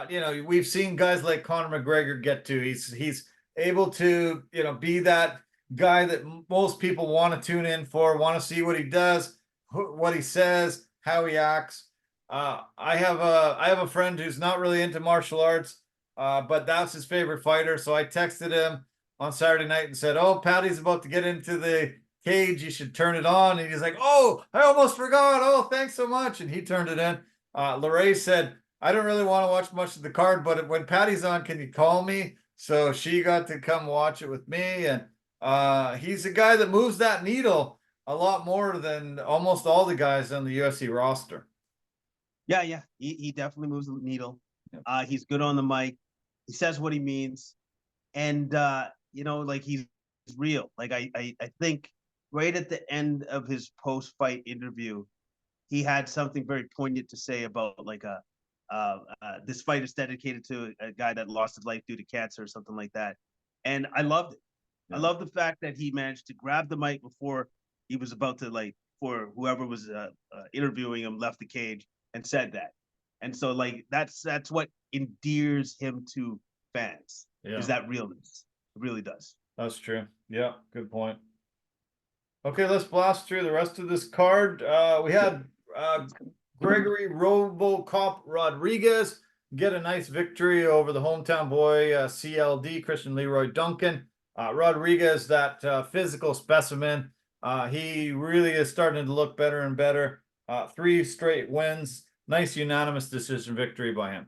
you know, we've seen guys like Conor McGregor get to. He's able to, you know, be that guy that most people want to tune in for, want to see what he does, what he says, how he acts. I have a friend who's not really into martial arts, but that's his favorite fighter. So I texted him on Saturday night and said, "Oh, Patty's about to get into the cage. You should turn it on." And he's like, "Oh, I almost forgot. Oh, thanks so much." And he turned it in. Lorraine said, "I don't really want to watch much of the card, but when Patty's on, can you call me?" So she got to come watch it with me, and he's a guy that moves that needle a lot more than almost all the guys on the UFC roster. Yeah, yeah. He definitely moves the needle. Yeah. He's good on the mic. He says what he means. And you know, like he's real. Like I think right at the end of his post-fight interview, he had something very poignant to say about like this fight is dedicated to a guy that lost his life due to cancer or something like that. And I loved it. Yeah. I love the fact that he managed to grab the mic before he was about to like, for whoever was interviewing him left the cage and said that. And so like that's what endears him to fans. Yeah. Is that realness? It really does. That's true. Yeah, good point. Okay, let's blast through the rest of this card. We had Gregory Robocop Rodriguez get a nice victory over the hometown boy, CLD, Christian Leroy Duncan. Rodriguez, that physical specimen, he really is starting to look better and better. 3 straight wins. Nice unanimous decision victory by him.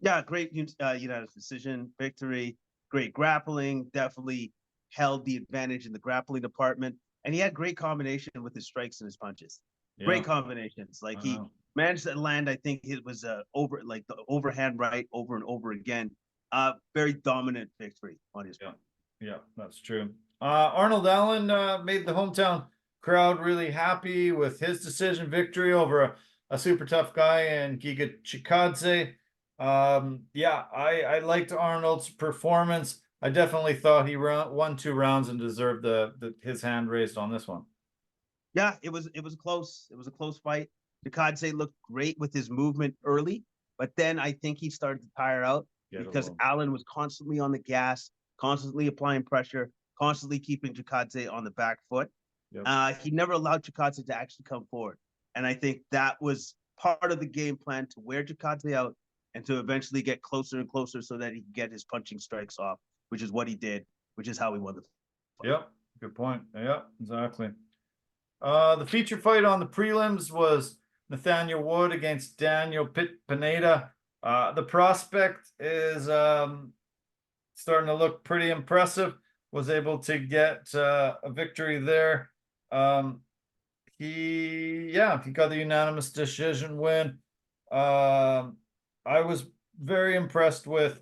Yeah, great unanimous decision victory. Great grappling. Definitely held the advantage in the grappling department, and he had great combination with his strikes and his punches. Yeah. Great combinations. Like he managed to land. I think it was over like the overhand right over and over again. Very dominant victory on his part. Yeah, that's true. Arnold Allen made the hometown crowd really happy with his decision victory over a super tough guy and Giga Chikadze. Yeah, I liked Arnold's performance. I definitely thought he won 2 rounds and deserved his hand raised on this one. Yeah, it was close. It was a close fight. Chikadze looked great with his movement early, but then I think he started to tire out because Allen was constantly on the gas, constantly applying pressure, constantly keeping Chikadze on the back foot. Yep. He never allowed Chikadze to actually come forward. And I think that was part of the game plan to wear Chikadze out and to eventually get closer and closer so that he can get his punching strikes off, which is what he did, which is how he won the fight. Yep, good point. Yeah, exactly. The feature fight on the prelims was Nathaniel Wood against Daniel Pineda. The prospect is starting to look pretty impressive. Was able to get a victory there. He got the unanimous decision win. I was very impressed with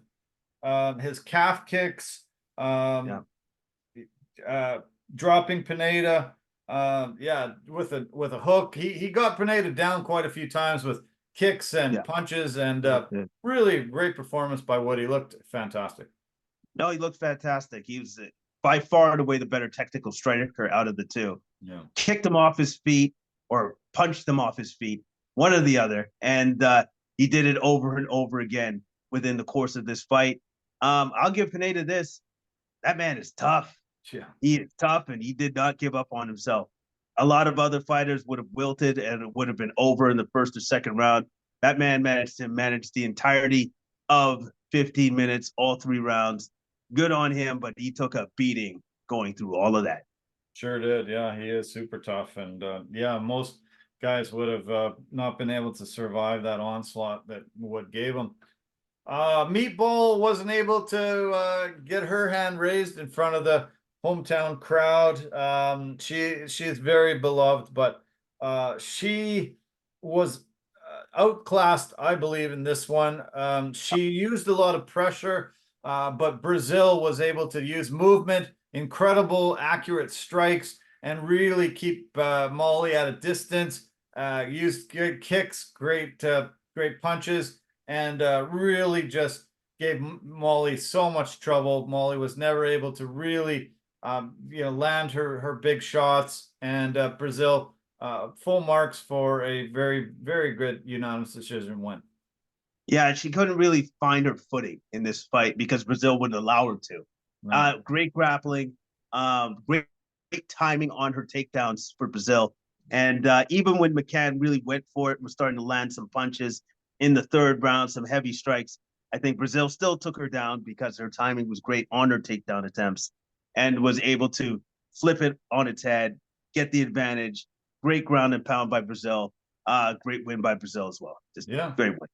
his calf kicks, dropping Pineda. With a hook. He got Pineda down quite a few times with kicks and Yeah. punches, and Yeah. really great performance by Woody. Looked fantastic. No, he looked fantastic. He was by far and away the better technical striker out of the two. Yeah. Kicked him off his feet or punched him off his feet, one or the other. And he did it over and over again within the course of this fight. I'll give Pineda this. That man is tough. Yeah. He is tough, and he did not give up on himself. A lot of other fighters would have wilted, and it would have been over in the first or second round. That man managed to manage the entirety of 15 minutes, all 3 rounds. Good on him, but he took a beating going through all of that. Sure did. Yeah, he is super tough. And yeah, most guys would have not been able to survive that onslaught that Wood gave him. Meatball wasn't able to get her hand raised in front of the hometown crowd. She's very beloved, but she was outclassed, I believe, in this one. She used a lot of pressure, but Brazil was able to use movement, incredible accurate strikes, and really keep Molly at a distance. Used good kicks, great punches, and really just gave Molly so much trouble. Molly was never able to really land her big shots, and Brazil full marks for a very, very good unanimous decision win. Yeah, she couldn't really find her footing in this fight because Brazil wouldn't allow her to. Right. Great grappling, great timing on her takedowns for Brazil. And even when McCann really went for it and was starting to land some punches in the 3rd round, some heavy strikes, I think Brazil still took her down because her timing was great on her takedown attempts and was able to flip it on its head, get the advantage. Great ground and pound by Brazil. Great win by Brazil as well. Just great win.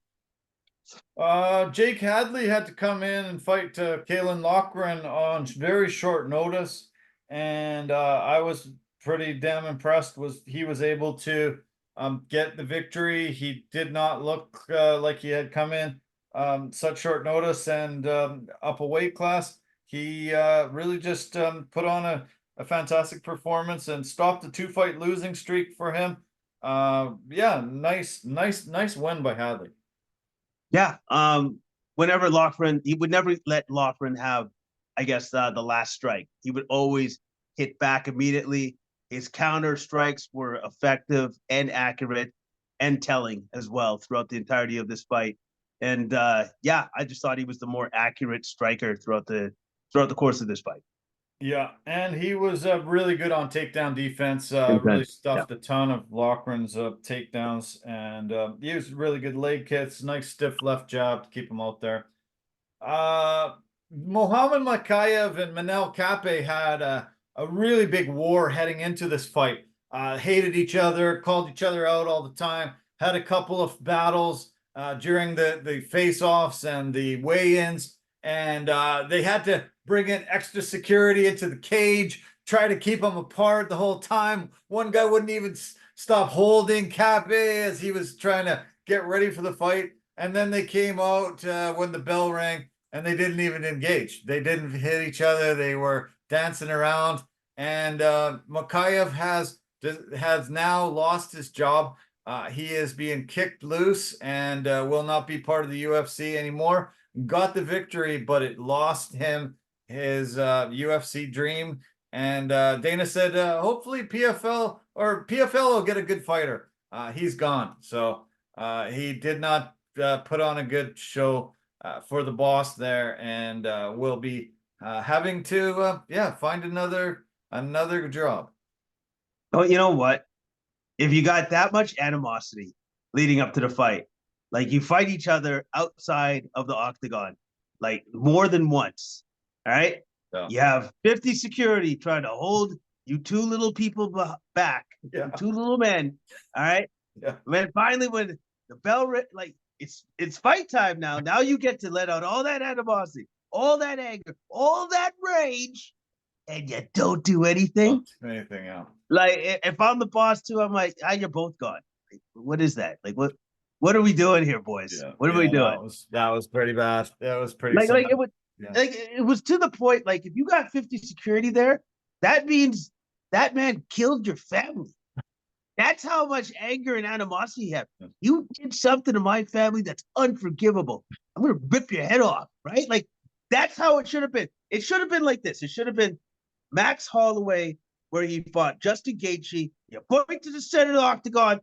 Jake Hadley had to come in and fight Kalen Loughran on very short notice, and I was pretty damn impressed. He was able to get the victory. He did not look like he had come in such short notice and up a weight class. He really just put on a fantastic performance and stopped the 2-fight losing streak for him. Yeah, nice win by Hadley. Yeah. Whenever Loughran, he would never let Loughran have, I guess, the last strike. He would always hit back immediately. His counter strikes were effective and accurate and telling as well throughout the entirety of this fight. And yeah, I just thought he was the more accurate striker throughout the course of this fight. Yeah, and he was really good on takedown defense. Really stuffed a ton of Loughran's takedowns, and he was really good leg kicks, nice stiff left jab to keep him out there. Mohamed Makayev and Manel Kape had a really big war heading into this fight. Hated each other, called each other out all the time, had a couple of battles during the face-offs and the weigh-ins, and they had to bring in extra security into the cage, try to keep them apart the whole time. One guy wouldn't even stop holding Cape as he was trying to get ready for the fight. And then they came out when the bell rang, and they didn't even engage. They didn't hit each other. They were dancing around. And Makayev has now lost his job. He is being kicked loose and will not be part of the UFC anymore. Got the victory, but it lost him his UFC dream. And Dana said, hopefully PFL will get a good fighter. He's gone. So he did not put on a good show for the boss there, and will be having to find another job. Oh, you know what? If you got that much animosity leading up to the fight, like you fight each other outside of the octagon, like more than once, all right? Yeah. You have 50 security trying to hold you 2 little people back, Yeah. 2 little men, all right? Yeah. When finally, when the bell, like it's fight time now. Now you get to let out all that animosity, all that anger, all that rage, and you don't do anything. Don't do anything else. Like if I'm the boss too, I'm like, you're both gone. Like, what is that? Like what are we doing here, boys? Yeah. What are we doing? That was pretty bad. That was pretty like it was like it was to the point, like if you got 50 security there, that means that man killed your family. That's how much anger and animosity you have. You did something to my family that's unforgivable. I'm gonna rip your head off, right? Like that's how it should have been. It should have been like this. It should have been Max Holloway, where he fought Justin Gaethje. You point to the center of the octagon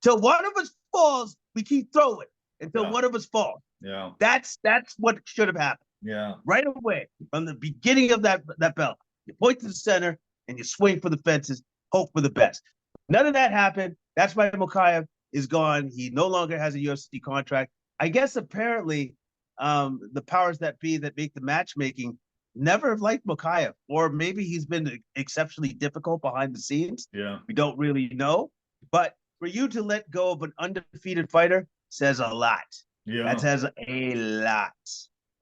till one of us falls. We keep throwing until one of us falls. Yeah, that's what should have happened. Yeah, right away from the beginning of that belt. You point to the center and you swing for the fences, hope for the best. None of that happened. That's why Mokaev is gone. He no longer has a UFC contract. I guess apparently the powers that be that make the matchmaking never have liked Mokaev, or maybe he's been exceptionally difficult behind the scenes. Yeah, we don't really know. But for you to let go of an undefeated fighter says a lot. Yeah, that says a lot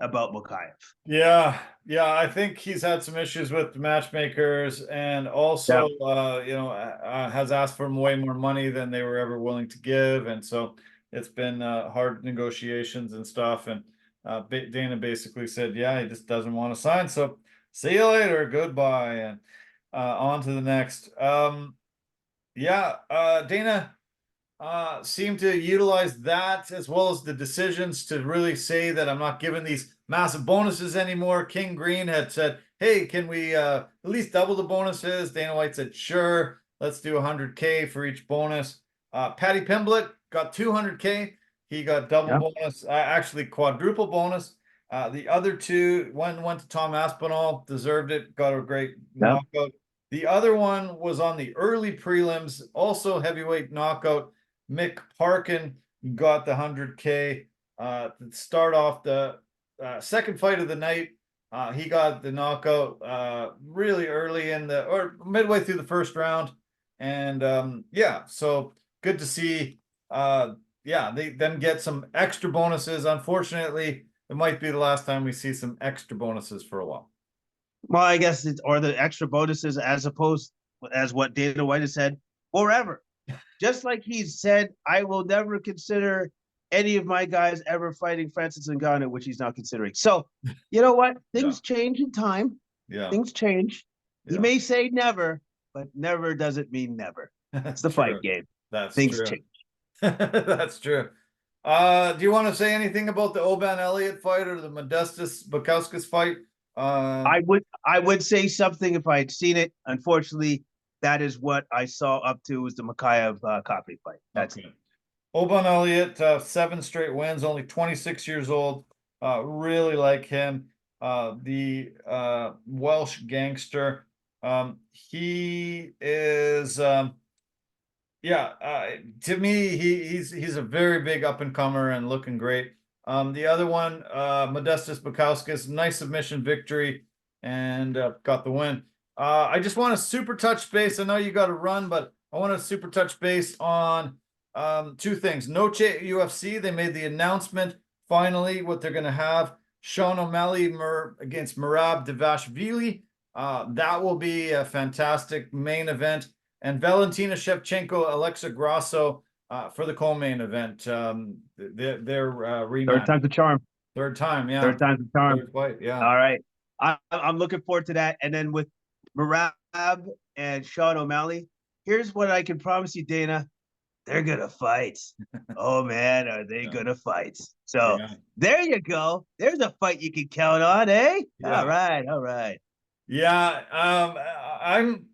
about Mokaev. Yeah, I think he's had some issues with the matchmakers, and also, has asked for way more money than they were ever willing to give, and so it's been hard negotiations and stuff. And Dana basically said, yeah, he just doesn't want to sign. So see you later, goodbye, and on to the next. Dana seem to utilize that as well as the decisions to really say that I'm not giving these massive bonuses anymore. King Green had said, hey, can we at least double the bonuses? Dana White said, sure, let's do 100K for each bonus. Paddy Pimblett got 200K. He got double bonus, actually quadruple bonus. The other two, one went to Tom Aspinall, deserved it, got a great knockout. The other one was on the early prelims, also heavyweight knockout. Mick Parkin got the 100K to start off the second fight of the night. He got the knockout really early or midway through the first round. And so good to see them get some extra bonuses. Unfortunately, it might be the last time we see some extra bonuses for a while. Well, I guess or the extra bonuses as opposed as what Dana White has said forever. Just like he said, I will never consider any of my guys ever fighting Francis Ngannou, which he's not considering. So, you know what? Things change in time. Yeah. Things change. He may say never, but never doesn't mean never. It's the fight game. Things change. That's true. Do you want to say anything about the Oban Elliott fight or the Modestas Bukauskas fight? I would say something if I had seen it. Unfortunately, that is what I saw up to was the Mokaev Coffey fight. That's it. Oban Elliott, 7 straight wins, only 26 years old. Really like him. The Welsh gangster. He is, to me, he's a very big up and comer and looking great. The other one, Modestas Bukauskas, nice submission victory and got the win. I just want to super touch base. I know you got to run, but I want to super touch base on two things. Noche UFC, they made the announcement finally what they're going to have. Sean O'Malley against Merab Devashvili. That will be a fantastic main event. And Valentina Shevchenko, Alexa Grasso for the co-main event. Their rematch. Third time's the charm. Third time, yeah. Third time's the charm. Third fight, yeah. All right. I'm looking forward to that. And then with Merab and Sean O'Malley, here's what I can promise you, Dana. They're going to fight. Oh, man, are they going to fight? So there you go. There's a fight you can count on, eh? Yeah. All right. Yeah, I'm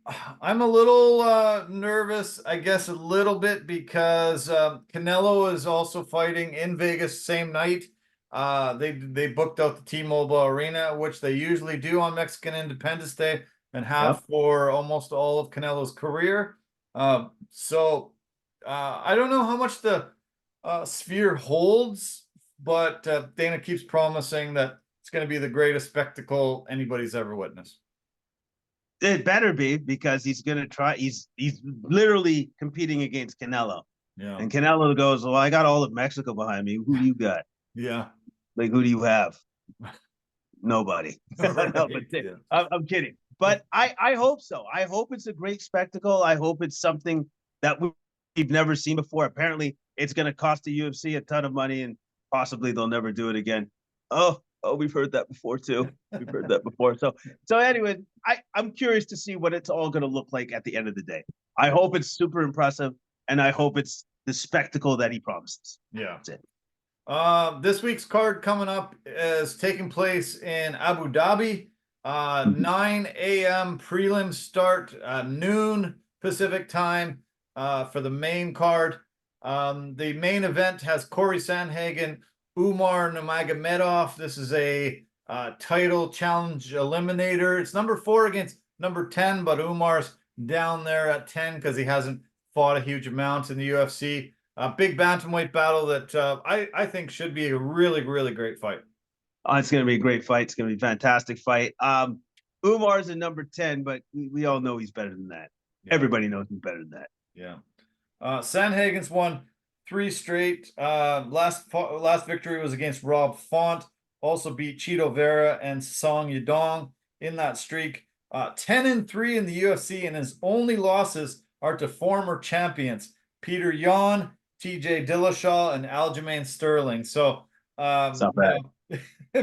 a little nervous, I guess, a little bit because Canelo is also fighting in Vegas same night. They booked out the T-Mobile Arena, which they usually do on Mexican Independence Day and have for almost all of Canelo's career. So I don't know how much the sphere holds, but Dana keeps promising that it's going to be the greatest spectacle anybody's ever witnessed. It better be, because he's going to try. He's literally competing against Canelo. Yeah. And Canelo goes, well, I got all of Mexico behind me. Who do you got? Yeah. Like, who do you have? Nobody. Right. No, but I'm kidding. But I hope so. I hope it's a great spectacle. I hope it's something that we've never seen before. Apparently, it's going to cost the UFC a ton of money, and possibly they'll never do it again. Oh, Oh, we've heard that before too. We've heard that before. So anyway, I'm curious to see what it's all going to look like at the end of the day. I hope it's super impressive, and I hope it's the spectacle that he promises. Yeah. That's it. This week's card coming up is taking place in Abu Dhabi. 9 a.m. prelim start, noon Pacific time for the main card. The main event has Corey Sandhagen, Umar Nurmagomedov. This is a title challenge eliminator. It's number 4 against number 10, but Umar's down there at 10 because he hasn't fought a huge amount in the UFC. A big bantamweight battle that I think should be a really, really great fight. Oh, it's going to be a great fight. It's going to be a fantastic fight. Umar's a number 10, but we all know he's better than that. Yeah. Everybody knows he's better than that. Yeah. Sandhagen's won 3 straight. Last victory was against Rob Font. Also beat Chito Vera and Song Yadong in that streak. 10-3 in the UFC, and his only losses are to former champions Peter Yan, TJ Dillashaw, and Aljamain Sterling. So,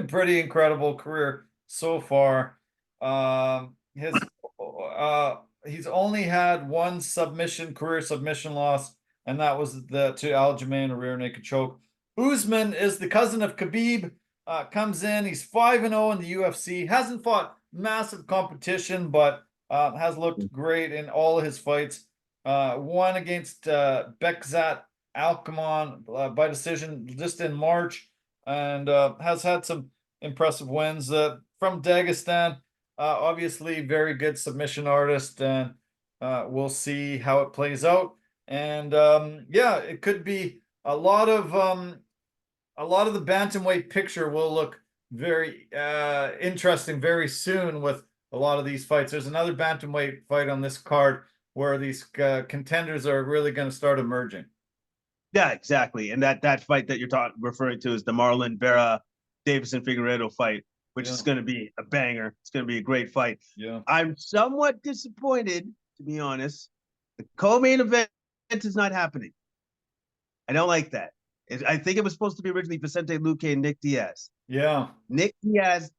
pretty incredible career so far. He's only had one career submission loss, and that was to Aljamain, a rear naked choke. Usman is the cousin of Khabib. Comes in, he's 5-0 in the UFC. Hasn't fought massive competition, but has looked great in all of his fights. Won against Bekzat Alkamon by decision just in March, and has had some impressive wins from Dagestan. Obviously, very good submission artist, and we'll see how it plays out. And yeah, it could be a lot of the bantamweight picture will look very interesting very soon with a lot of these fights. There's another bantamweight fight on this card where these contenders are really going to start emerging. Yeah, exactly. And that fight that you're referring to is the Marlon Vera Davison Figueiredo fight, which is going to be a banger. It's going to be a great fight. Yeah. I'm somewhat disappointed, to be honest. The co-main event is not happening. I don't like that. I think it was supposed to be originally Vicente Luque and Nick Diaz. Yeah. Nick Diaz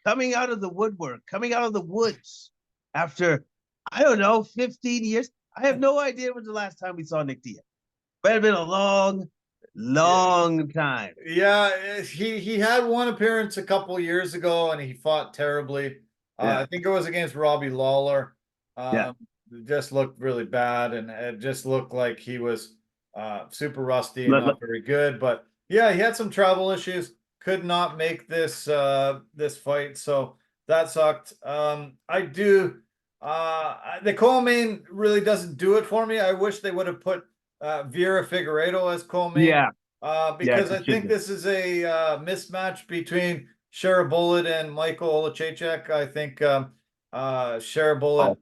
coming out of the woodwork, coming out of the woods after, I don't know, 15 years. I have no idea when the last time we saw Nick Diaz. But it's been a long time. Yeah, he had one appearance a couple of years ago, and he fought terribly. I think it was against Robbie Lawler. It just looked really bad, and it just looked like he was super rusty and not very good. But yeah, he had some travel issues. Could not make this this fight, so that sucked. The co-main really doesn't do it for me. I wish they would have put Vera Figueiredo as co-main. Yeah. Because I think this is a mismatch between Sharabullet and Michael Olachechek. I think Sharabullet,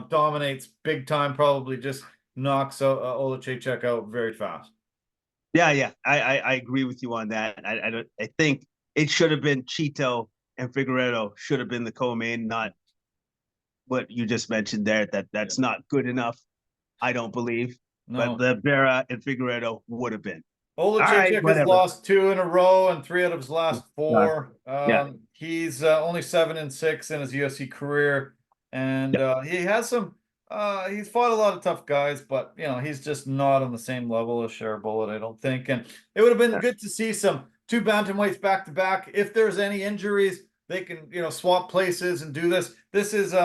dominates big time. Probably just knocks Olachechek out very fast. Yeah. I agree with you on that. I think it should have been Chito and Figueiredo should have been the co-main, not what you just mentioned there. That's not good enough. I don't believe. No. But the Vera and Figueiredo would have been. Olachechek has lost 2 in a row and 3 out of his last 4. He's only 7-6 in his UFC career, and he has some. He's fought a lot of tough guys, but he's just not on the same level as Sharabullet, I don't think. And it would have been good to see some 2 bantamweights back to back. If there's any injuries, they can swap places and do this. This is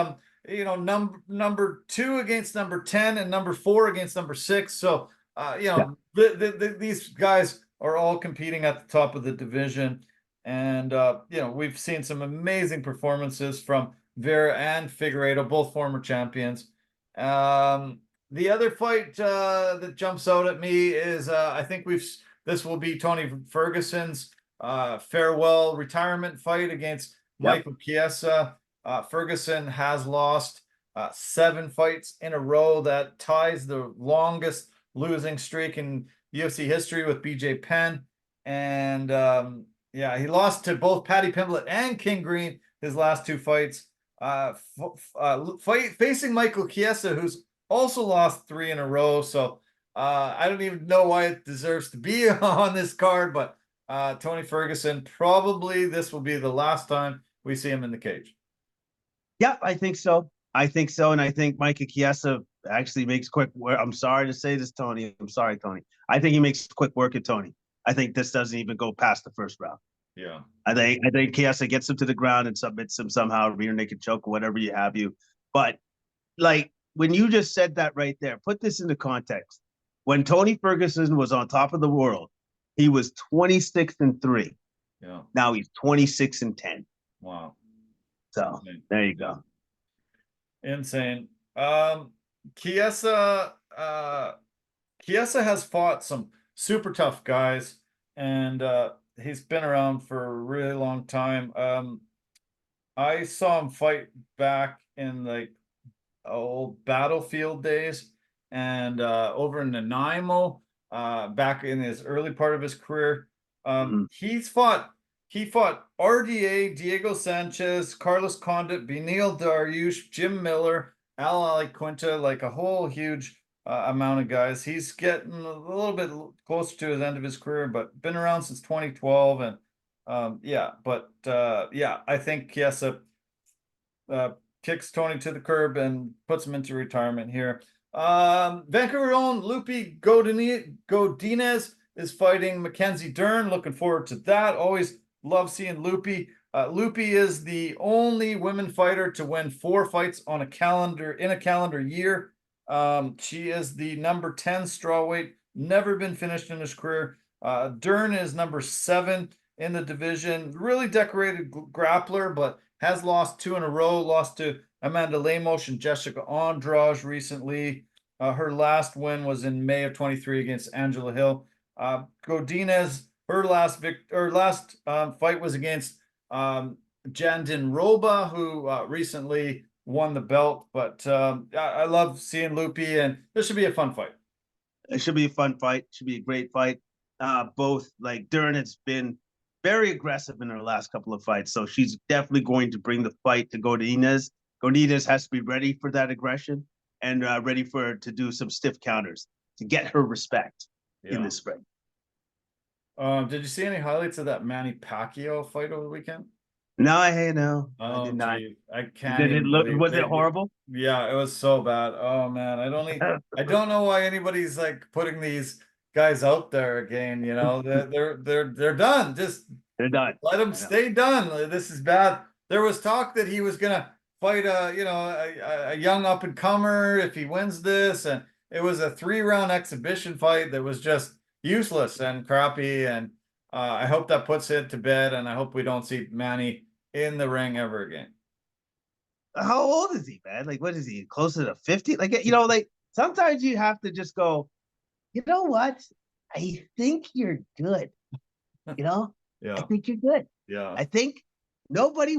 number 2 against number 10 and number 4 against number 6. So. These guys are all competing at the top of the division, and we've seen some amazing performances from Vera and Figueiredo, both former champions. The other fight that jumps out at me is I think this will be Tony Ferguson's farewell retirement fight against Michael Chiesa. Ferguson has lost 7 fights in a row. That ties the longest losing streak in UFC history with BJ Penn. And he lost to both Paddy Pimblett and King Green his last 2 fights. Facing Michael Chiesa, who's also lost 3 in a row. So I don't even know why it deserves to be on this card, but Tony Ferguson, probably this will be the last time we see him in the cage. Yeah, I think so. I think so. And I think Micah Chiesa actually makes quick work. I'm sorry to say this, Tony. I'm sorry, Tony. I think he makes quick work at Tony. I think this doesn't even go past the first round. Yeah. I think Chiesa gets him to the ground and submits him somehow, rear naked choke, or whatever you have you. But like when you just said that right there, put this into context. When Tony Ferguson was on top of the world, he was 26-3. Yeah. Now he's 26-10. Wow. So there you go. Insane. Chiesa has fought some super tough guys, and he's been around for a really long time. I saw him fight back in like old Battlefield days, and over in Nanaimo, back in his early part of his career. He fought RDA, Diego Sanchez, Carlos Condit, Beneil Dariush, Jim Miller, Al Aliquinta, like a whole huge amount of guys. He's getting a little bit closer to his end of his career, but been around since 2012. And I think Chiesa kicks Tony to the curb and puts him into retirement here. Vancouver own Lupi Godinez is fighting Mackenzie Dern. Looking forward to that. Always love seeing Lupi. Lupi is the only women fighter to win 4 fights in a calendar year. She is the number 10 strawweight, never been finished in his career. Dern is number 7 in the division. Really decorated grappler, but has lost 2 in a row. Lost to Amanda Lemos and Jessica Andrade recently. Her last win was in May of 23 against Angela Hill. Godinez, her last fight was against Jandin Roba, who recently won the belt. But I love seeing Lupi, and this should be a fun fight. It should be a fun fight. Should be a great fight. Both like Dern has been very aggressive in her last couple of fights, so she's definitely going to bring the fight to Godinez. Godinez has to be ready for that aggression and ready for her to do some stiff counters to get her respect in this fight. Did you see any highlights of that Manny Pacquiao fight over the weekend? No, I did not. I can't. Did it look? Was it horrible? Yeah, it was so bad. Oh man, I don't know why anybody's like putting these guys out there again. You know, they're done. Just they're done. Let them stay done. This is bad. There was talk that he was gonna fight a young up and comer if he wins this, and it was a 3-round exhibition fight that was just useless and crappy. And I hope that puts it to bed, and I hope we don't see Manny in the ring ever again. How old is he, man? Like, what is he? Closer to 50? Like, sometimes you have to just go, you know what? I think you're good. Yeah. I think you're good. Yeah. I think nobody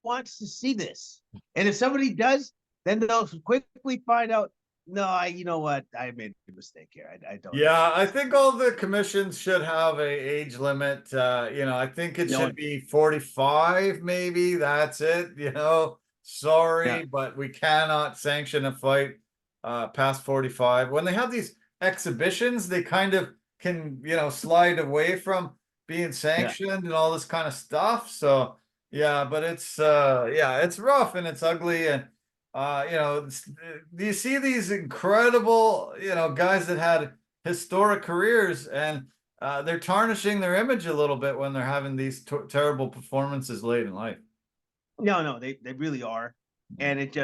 wants to see this. And if somebody does, then they'll quickly find out, no, you know what? I made a mistake here. I don't. Yeah, I think all the commissions should have a age limit. I think it should be 45, maybe. That's it. Sorry, but we cannot sanction a fight past 45. When they have these exhibitions, they kind of can, slide away from being sanctioned and all this kind of stuff. So yeah, but it's rough and it's ugly. And do you see these incredible, guys that had historic careers, and they're tarnishing their image a little bit when they're having these terrible performances late in life. No, they really are. And it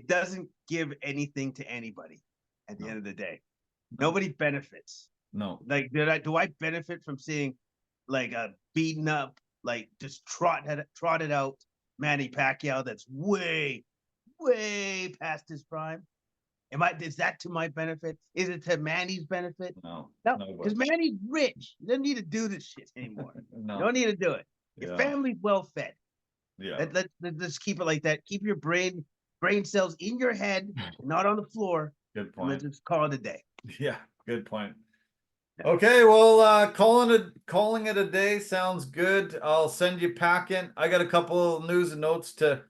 doesn't give anything to anybody at the end of the day. Nobody benefits. No. Like, do I benefit from seeing like a beaten up, like just trotted out Manny Pacquiao that's way past his prime? Is that to my benefit? Is it to Manny's benefit? No, because Manny's rich. He doesn't need to do this shit anymore. No. You don't need to do it. Your family's well fed. Yeah. Let's keep it like that. Keep your brain cells in your head, not on the floor. Good point. Let's just call it a day. Yeah, good point. Okay, well, calling it a day sounds good. I'll send you packing. I got a couple of news and notes to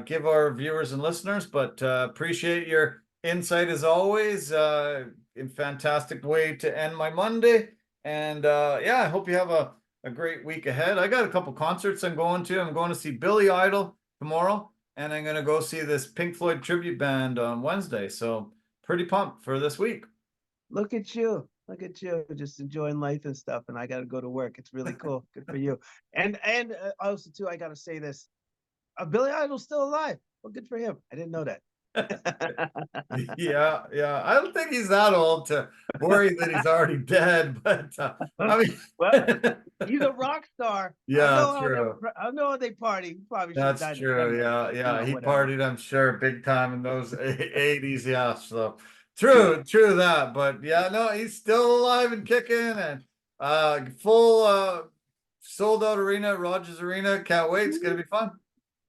give our viewers and listeners, but appreciate your insight as always. In fantastic way to end my Monday. And yeah, I hope you have a great week ahead. I got a couple concerts I'm going to. I'm going to see Billy Idol tomorrow, and I'm going to go see this Pink Floyd tribute band on Wednesday. So pretty pumped for this week. Look at you. Look at you, just enjoying life and stuff. And I got to go to work. It's really cool. Good for you. And also too, I got to say this: Billy Idol's still alive. Well, good for him. I didn't know that. Yeah, yeah. I don't think he's that old to worry that he's already dead, but I mean, Well, he's a rock star. yeah, true. I know how they party. He probably should have That's died true. younger, Yeah, but yeah. He whatever. partied, I'm sure, big time in those 80s. Yeah, so true that. But yeah, no, he's still alive and kicking, and full sold out arena, Rogers Arena. Can't wait. It's gonna be fun.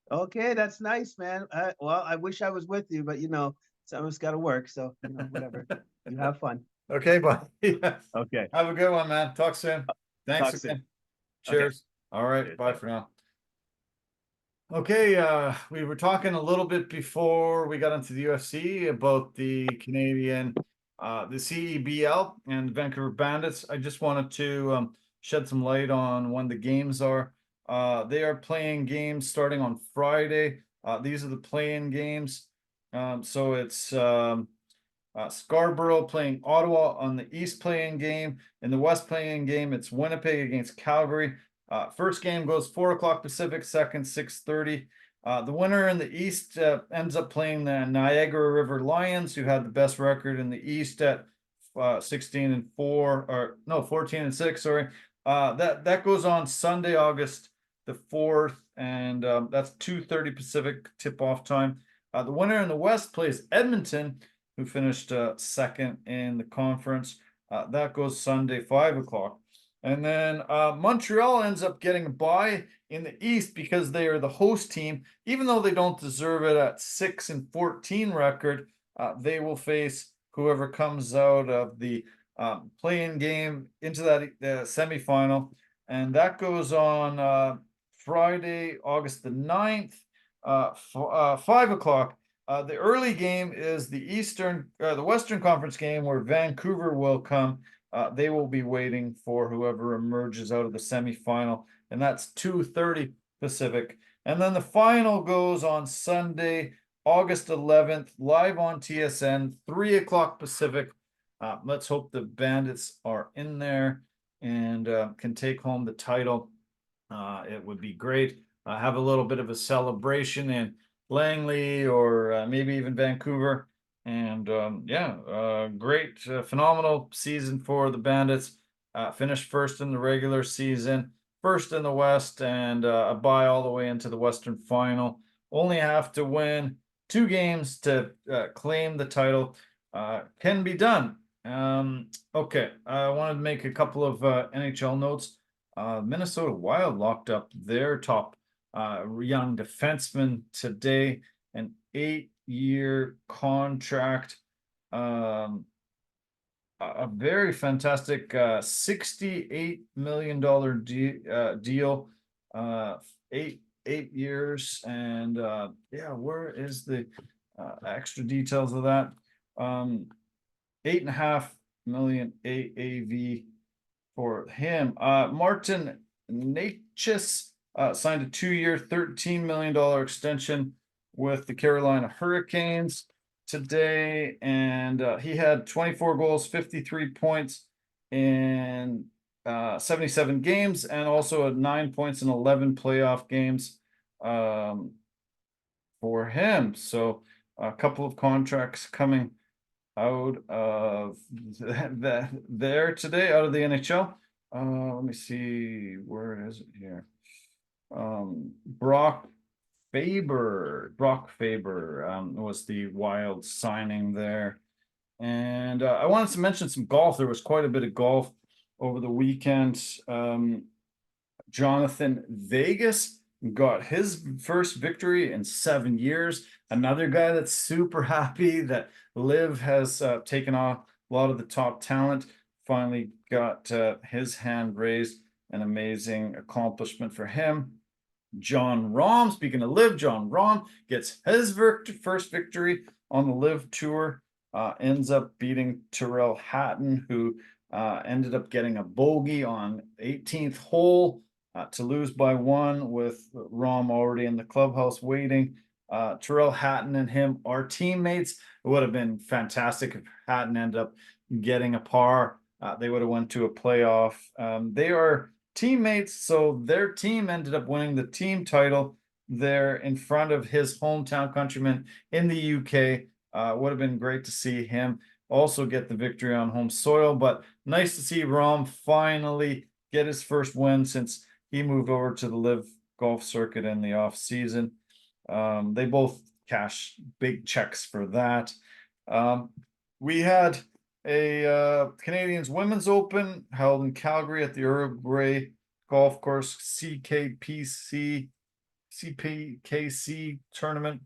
Okay, that's nice, man. Well, I wish I was with you, but some of us got to work, so whatever. You have fun. Okay, bye. Yeah. Okay, Have a good one, man. Talk soon. Thanks talk soon. again. Okay. Cheers. All right, Cheers. bye for now. Okay, we were talking a little bit before we got into the UFC about the Canadian, the CEBL and Vancouver Bandits. I just wanted to shed some light on when the games are. They are playing games starting on Friday. These are the play-in games. So it's Scarborough playing Ottawa on the East playing game. In the West playing game, it's Winnipeg against Calgary. First game goes 4 o'clock Pacific, second 6:30. The winner in the East ends up playing the Niagara River Lions, who had the best record in the East at 16-4, or no, 14-6. Sorry. That goes on Sunday, August the 4th, and that's 2:30 Pacific tip-off time. The winner in the West plays Edmonton, who finished second in the conference. That goes Sunday, 5 o'clock. And then Montreal ends up getting a bye in the East because they are the host team. Even though they don't deserve it at 6-14 record, they will face whoever comes out of the play-in game into that semifinal. And that goes on Friday, August the 9th, 5 o'clock. The early game is the Western Conference game where Vancouver will come. They will be waiting for whoever emerges out of the semifinal, and that's 2:30 Pacific. And then the final goes on Sunday, August 11th, live on TSN, 3 o'clock Pacific. Let's hope the Bandits are in there and can take home the title. It would be great. Have a little bit of a celebration in Langley or maybe even Vancouver. And yeah, great, phenomenal season for the Bandits. Finished first in the regular season, first in the West, and a bye all the way into the Western Final. Only have to win 2 games to claim the title. Can be done. Okay, I wanted to make a couple of NHL notes. Minnesota Wild locked up their top young defenseman today, an 8-year contract, a very fantastic $68 million deal, 8 years, and yeah, where is the extra details of that? 8.5 million AAV for him. Martin Necas signed a 2-year, $13 million extension with the Carolina Hurricanes today, and he had 24 goals, 53 points in 77 games, and also had 9 points in 11 playoff games for him. So a couple of contracts coming out of there today, out of the NHL. Let me see, where is it here? Brock Faber was the Wild signing there. And I wanted to mention some golf. There was quite a bit of golf over the weekend. Jonathan Vegas got his first victory in 7 years. Another guy that's super happy that Liv has taken off a lot of the top talent. Finally got his hand raised. An amazing accomplishment for him. John Rahm, speaking of Liv, John Rahm gets his first victory on the Liv Tour. Ends up beating Tyrrell Hatton, who ended up getting a bogey on 18th hole to lose by 1 with Rom already in the clubhouse waiting. Terrell Hatton and him are teammates. It would have been fantastic if Hatton ended up getting a par. They would have went to a playoff. They are teammates, so their team ended up winning the team title there in front of his hometown countryman in the UK. Would have been great to see him also get the victory on home soil, but nice to see Rom finally get his first win since he moved over to the live golf circuit in the off season. They both cash big checks for that. We had a Canadians Women's Open held in Calgary at the Uruguay Golf Course CPKC tournament.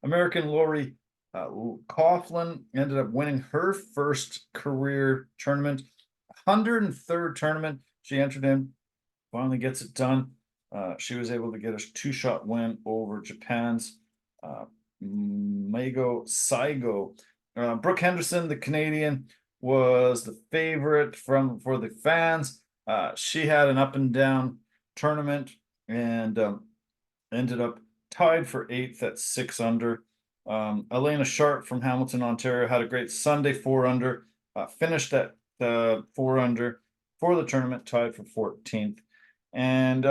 American Lori Coughlin ended up winning her first career tournament, 103rd tournament she entered in. Finally gets it done. She was able to get a 2-shot win over Japan's Mago Saigo. Brooke Henderson, the Canadian, was the favorite for the fans. She had an up and down tournament and ended up tied for 8th at 6 under. Elena Sharp from Hamilton, Ontario, had a great Sunday, 4 under, finished at 4 under for the tournament, tied for 14th. And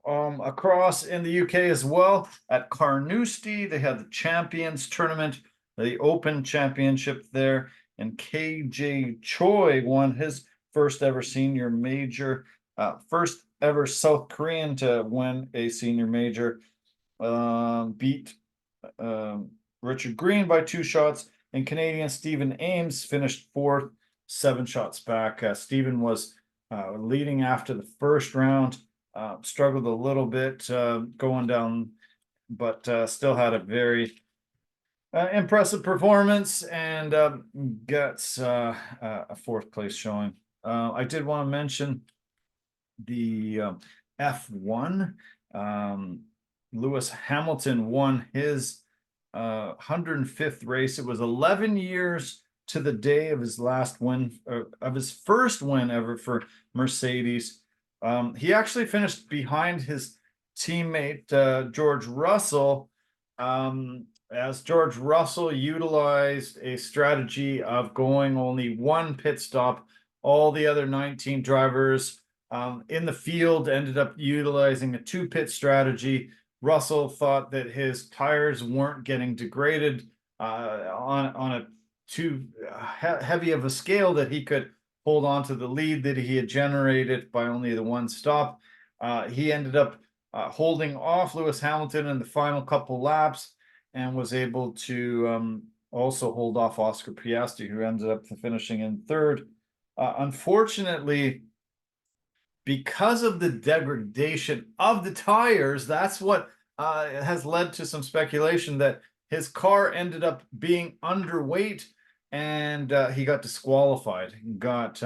across in the UK as well, at Carnoustie, they had the Champions Tournament, the Open Championship there, and KJ Choi won his first ever senior major, first ever South Korean to win a senior major. Beat Richard Green by 2 shots, and Canadian Stephen Ames finished 4th, 7 shots back. Stephen was leading after the first round, struggled a little bit going down, but still had a very impressive performance and gets a 4th place showing. I did want to mention the F1. Lewis Hamilton won his 105th race. It was 11 years to the day of his last win, of his first win ever for Mercedes. He actually finished behind his teammate George Russell, as George Russell utilized a strategy of going only 1 pit stop. All the other 19 drivers in the field ended up utilizing a 2 pit strategy. Russell thought that his tires weren't getting degraded on a too heavy of a scale that he could hold on to the lead that he had generated by only the 1 stop. He ended up holding off Lewis Hamilton in the final couple laps and was able to also hold off Oscar Piastri, who ended up finishing in 3rd. Unfortunately, because of the degradation of the tires, that's what has led to some speculation that his car ended up being underweight and he got disqualified. He got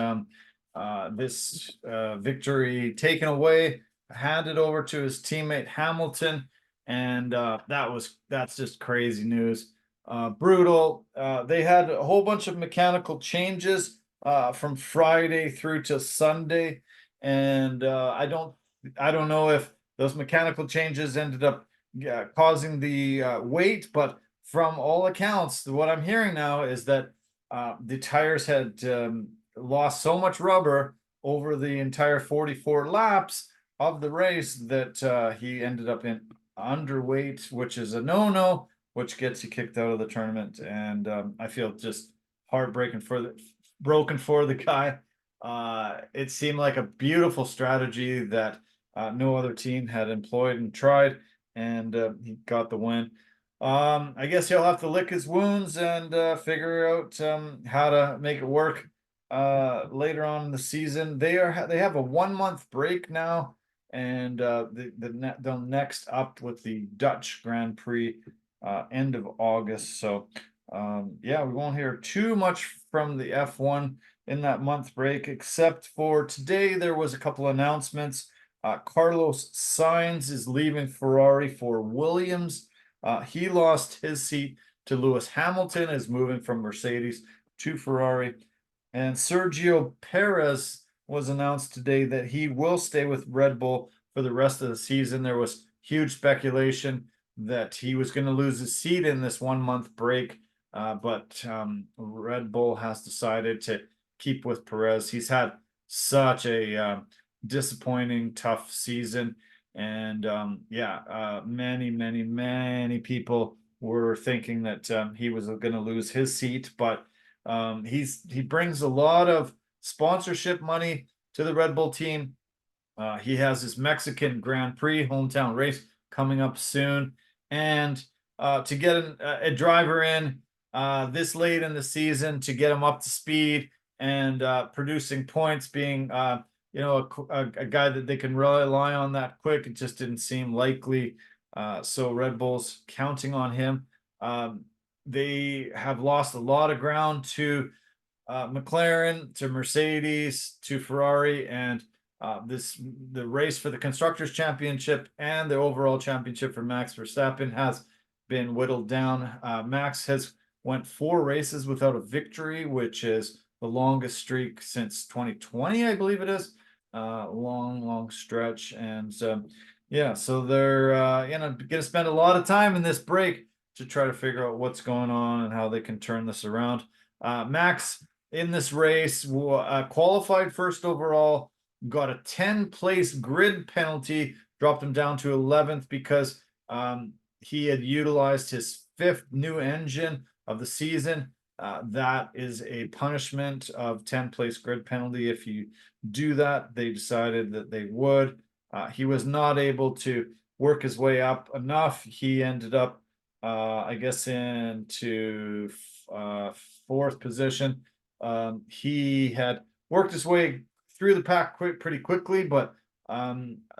this victory taken away, handed over to his teammate Hamilton, and that's just crazy news. Brutal. They had a whole bunch of mechanical changes from Friday through to Sunday. And I don't know if those mechanical changes ended up causing the weight, but from all accounts, what I'm hearing now is that the tires had lost so much rubber over the entire 44 laps of the race that he ended up in underweight, which is a no-no, which gets you kicked out of the tournament. And I feel just heartbreaking broken for the guy. It seemed like a beautiful strategy that no other team had employed and tried, and he got the win. I guess he'll have to lick his wounds and figure out how to make it work later on in the season. They have a 1-month break now, and they'll next up with the Dutch Grand Prix end of August. So yeah, we won't hear too much from the F1 in that month break, except for today. There was a couple announcements. Carlos Sainz is leaving Ferrari for Williams. He lost his seat to Lewis Hamilton, is moving from Mercedes to Ferrari. And Sergio Perez was announced today that he will stay with Red Bull for the rest of the season. There was huge speculation that he was going to lose his seat in this 1 month break, but Red Bull has decided to keep with Perez. He's had such a disappointing, tough season. And many people were thinking that he was going to lose his seat, but he brings a lot of sponsorship money to the Red Bull team. He has his Mexican Grand Prix hometown race coming up soon, and to get a driver in this late in the season to get him up to speed and producing points, being a guy that they can rely on that quick, it just didn't seem likely. So Red Bull's counting on him. They have lost a lot of ground to McLaren, to Mercedes, to Ferrari, and the race for the Constructors' Championship and the overall championship for Max Verstappen has been whittled down. Max has went 4 races without a victory, which is the longest streak since 2020, I believe it is. Long stretch, and so they're going to spend a lot of time in this break to try to figure out what's going on and how they can turn this around. Max in this race qualified first overall, got a 10-place grid penalty, dropped him down to 11th because he had utilized his 5th new engine of the season. That is a punishment of 10-place grid penalty. If you do that, they decided that they would. He was not able to work his way up enough. He ended up I guess into 4th position. He had worked his way through the pack pretty quickly, but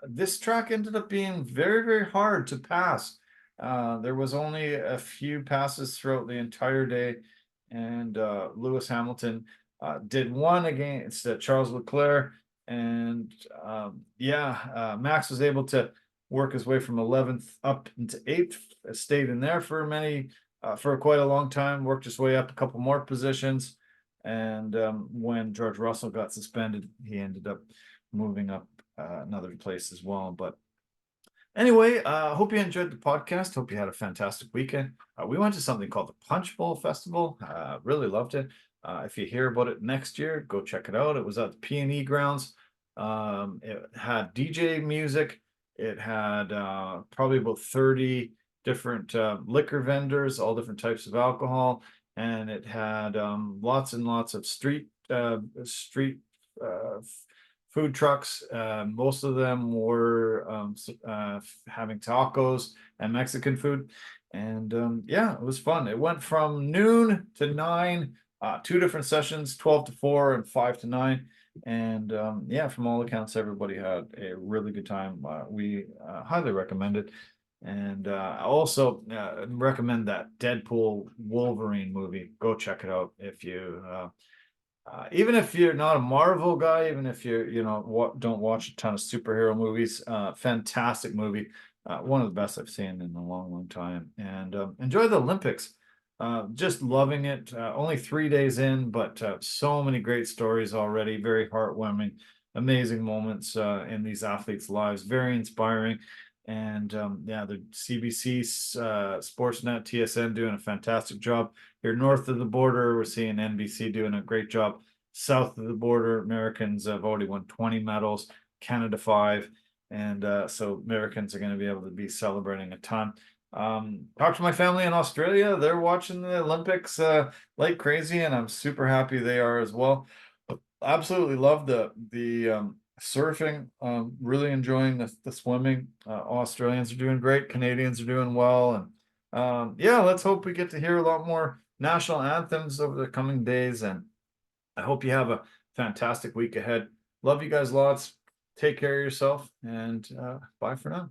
this track ended up being very hard to pass. There was only a few passes throughout the entire day, and Lewis Hamilton did one against Charles Leclerc, and Max was able to work his way from 11th up into 8th, stayed in there for quite a long time, worked his way up a couple more positions. And when George Russell got suspended, he ended up moving up another place as well. But anyway, hope you enjoyed the podcast. Hope you had a fantastic weekend. We went to something called the Punch Bowl Festival. Really loved it. If you hear about it next year, go check it out. It was at the P&E grounds. It had DJ music. It had probably about 30 different liquor vendors, all different types of alcohol, and it had lots and lots of street food trucks. Most of them were having tacos and Mexican food, and it was fun. It went from noon to 9, 2 different sessions, 12 to 4 and 5 to 9. And from all accounts, everybody had a really good time. We highly recommend it. And I also recommend that Deadpool Wolverine movie. Go check it out if you even if you're not a Marvel guy, even if don't watch a ton of superhero movies. Fantastic movie. One of the best I've seen in a long time. And enjoy the Olympics. Just loving it. Only 3 days in, but so many great stories already. Very heartwarming, amazing moments in these athletes' lives. Very inspiring. And the CBC, Sportsnet, TSN doing a fantastic job. Here north of the border, we're seeing NBC doing a great job. South of the border, Americans have already won 20 medals, Canada 5. And so Americans are going to be able to be celebrating a ton. Talk to my family in Australia. They're watching the Olympics like crazy, and I'm super happy they are as well. Absolutely love the surfing. Really enjoying the swimming. Australians are doing great. Canadians are doing well, and let's hope we get to hear a lot more national anthems over the coming days. And I hope you have a fantastic week ahead. Love you guys lots. Take care of yourself, and bye for now.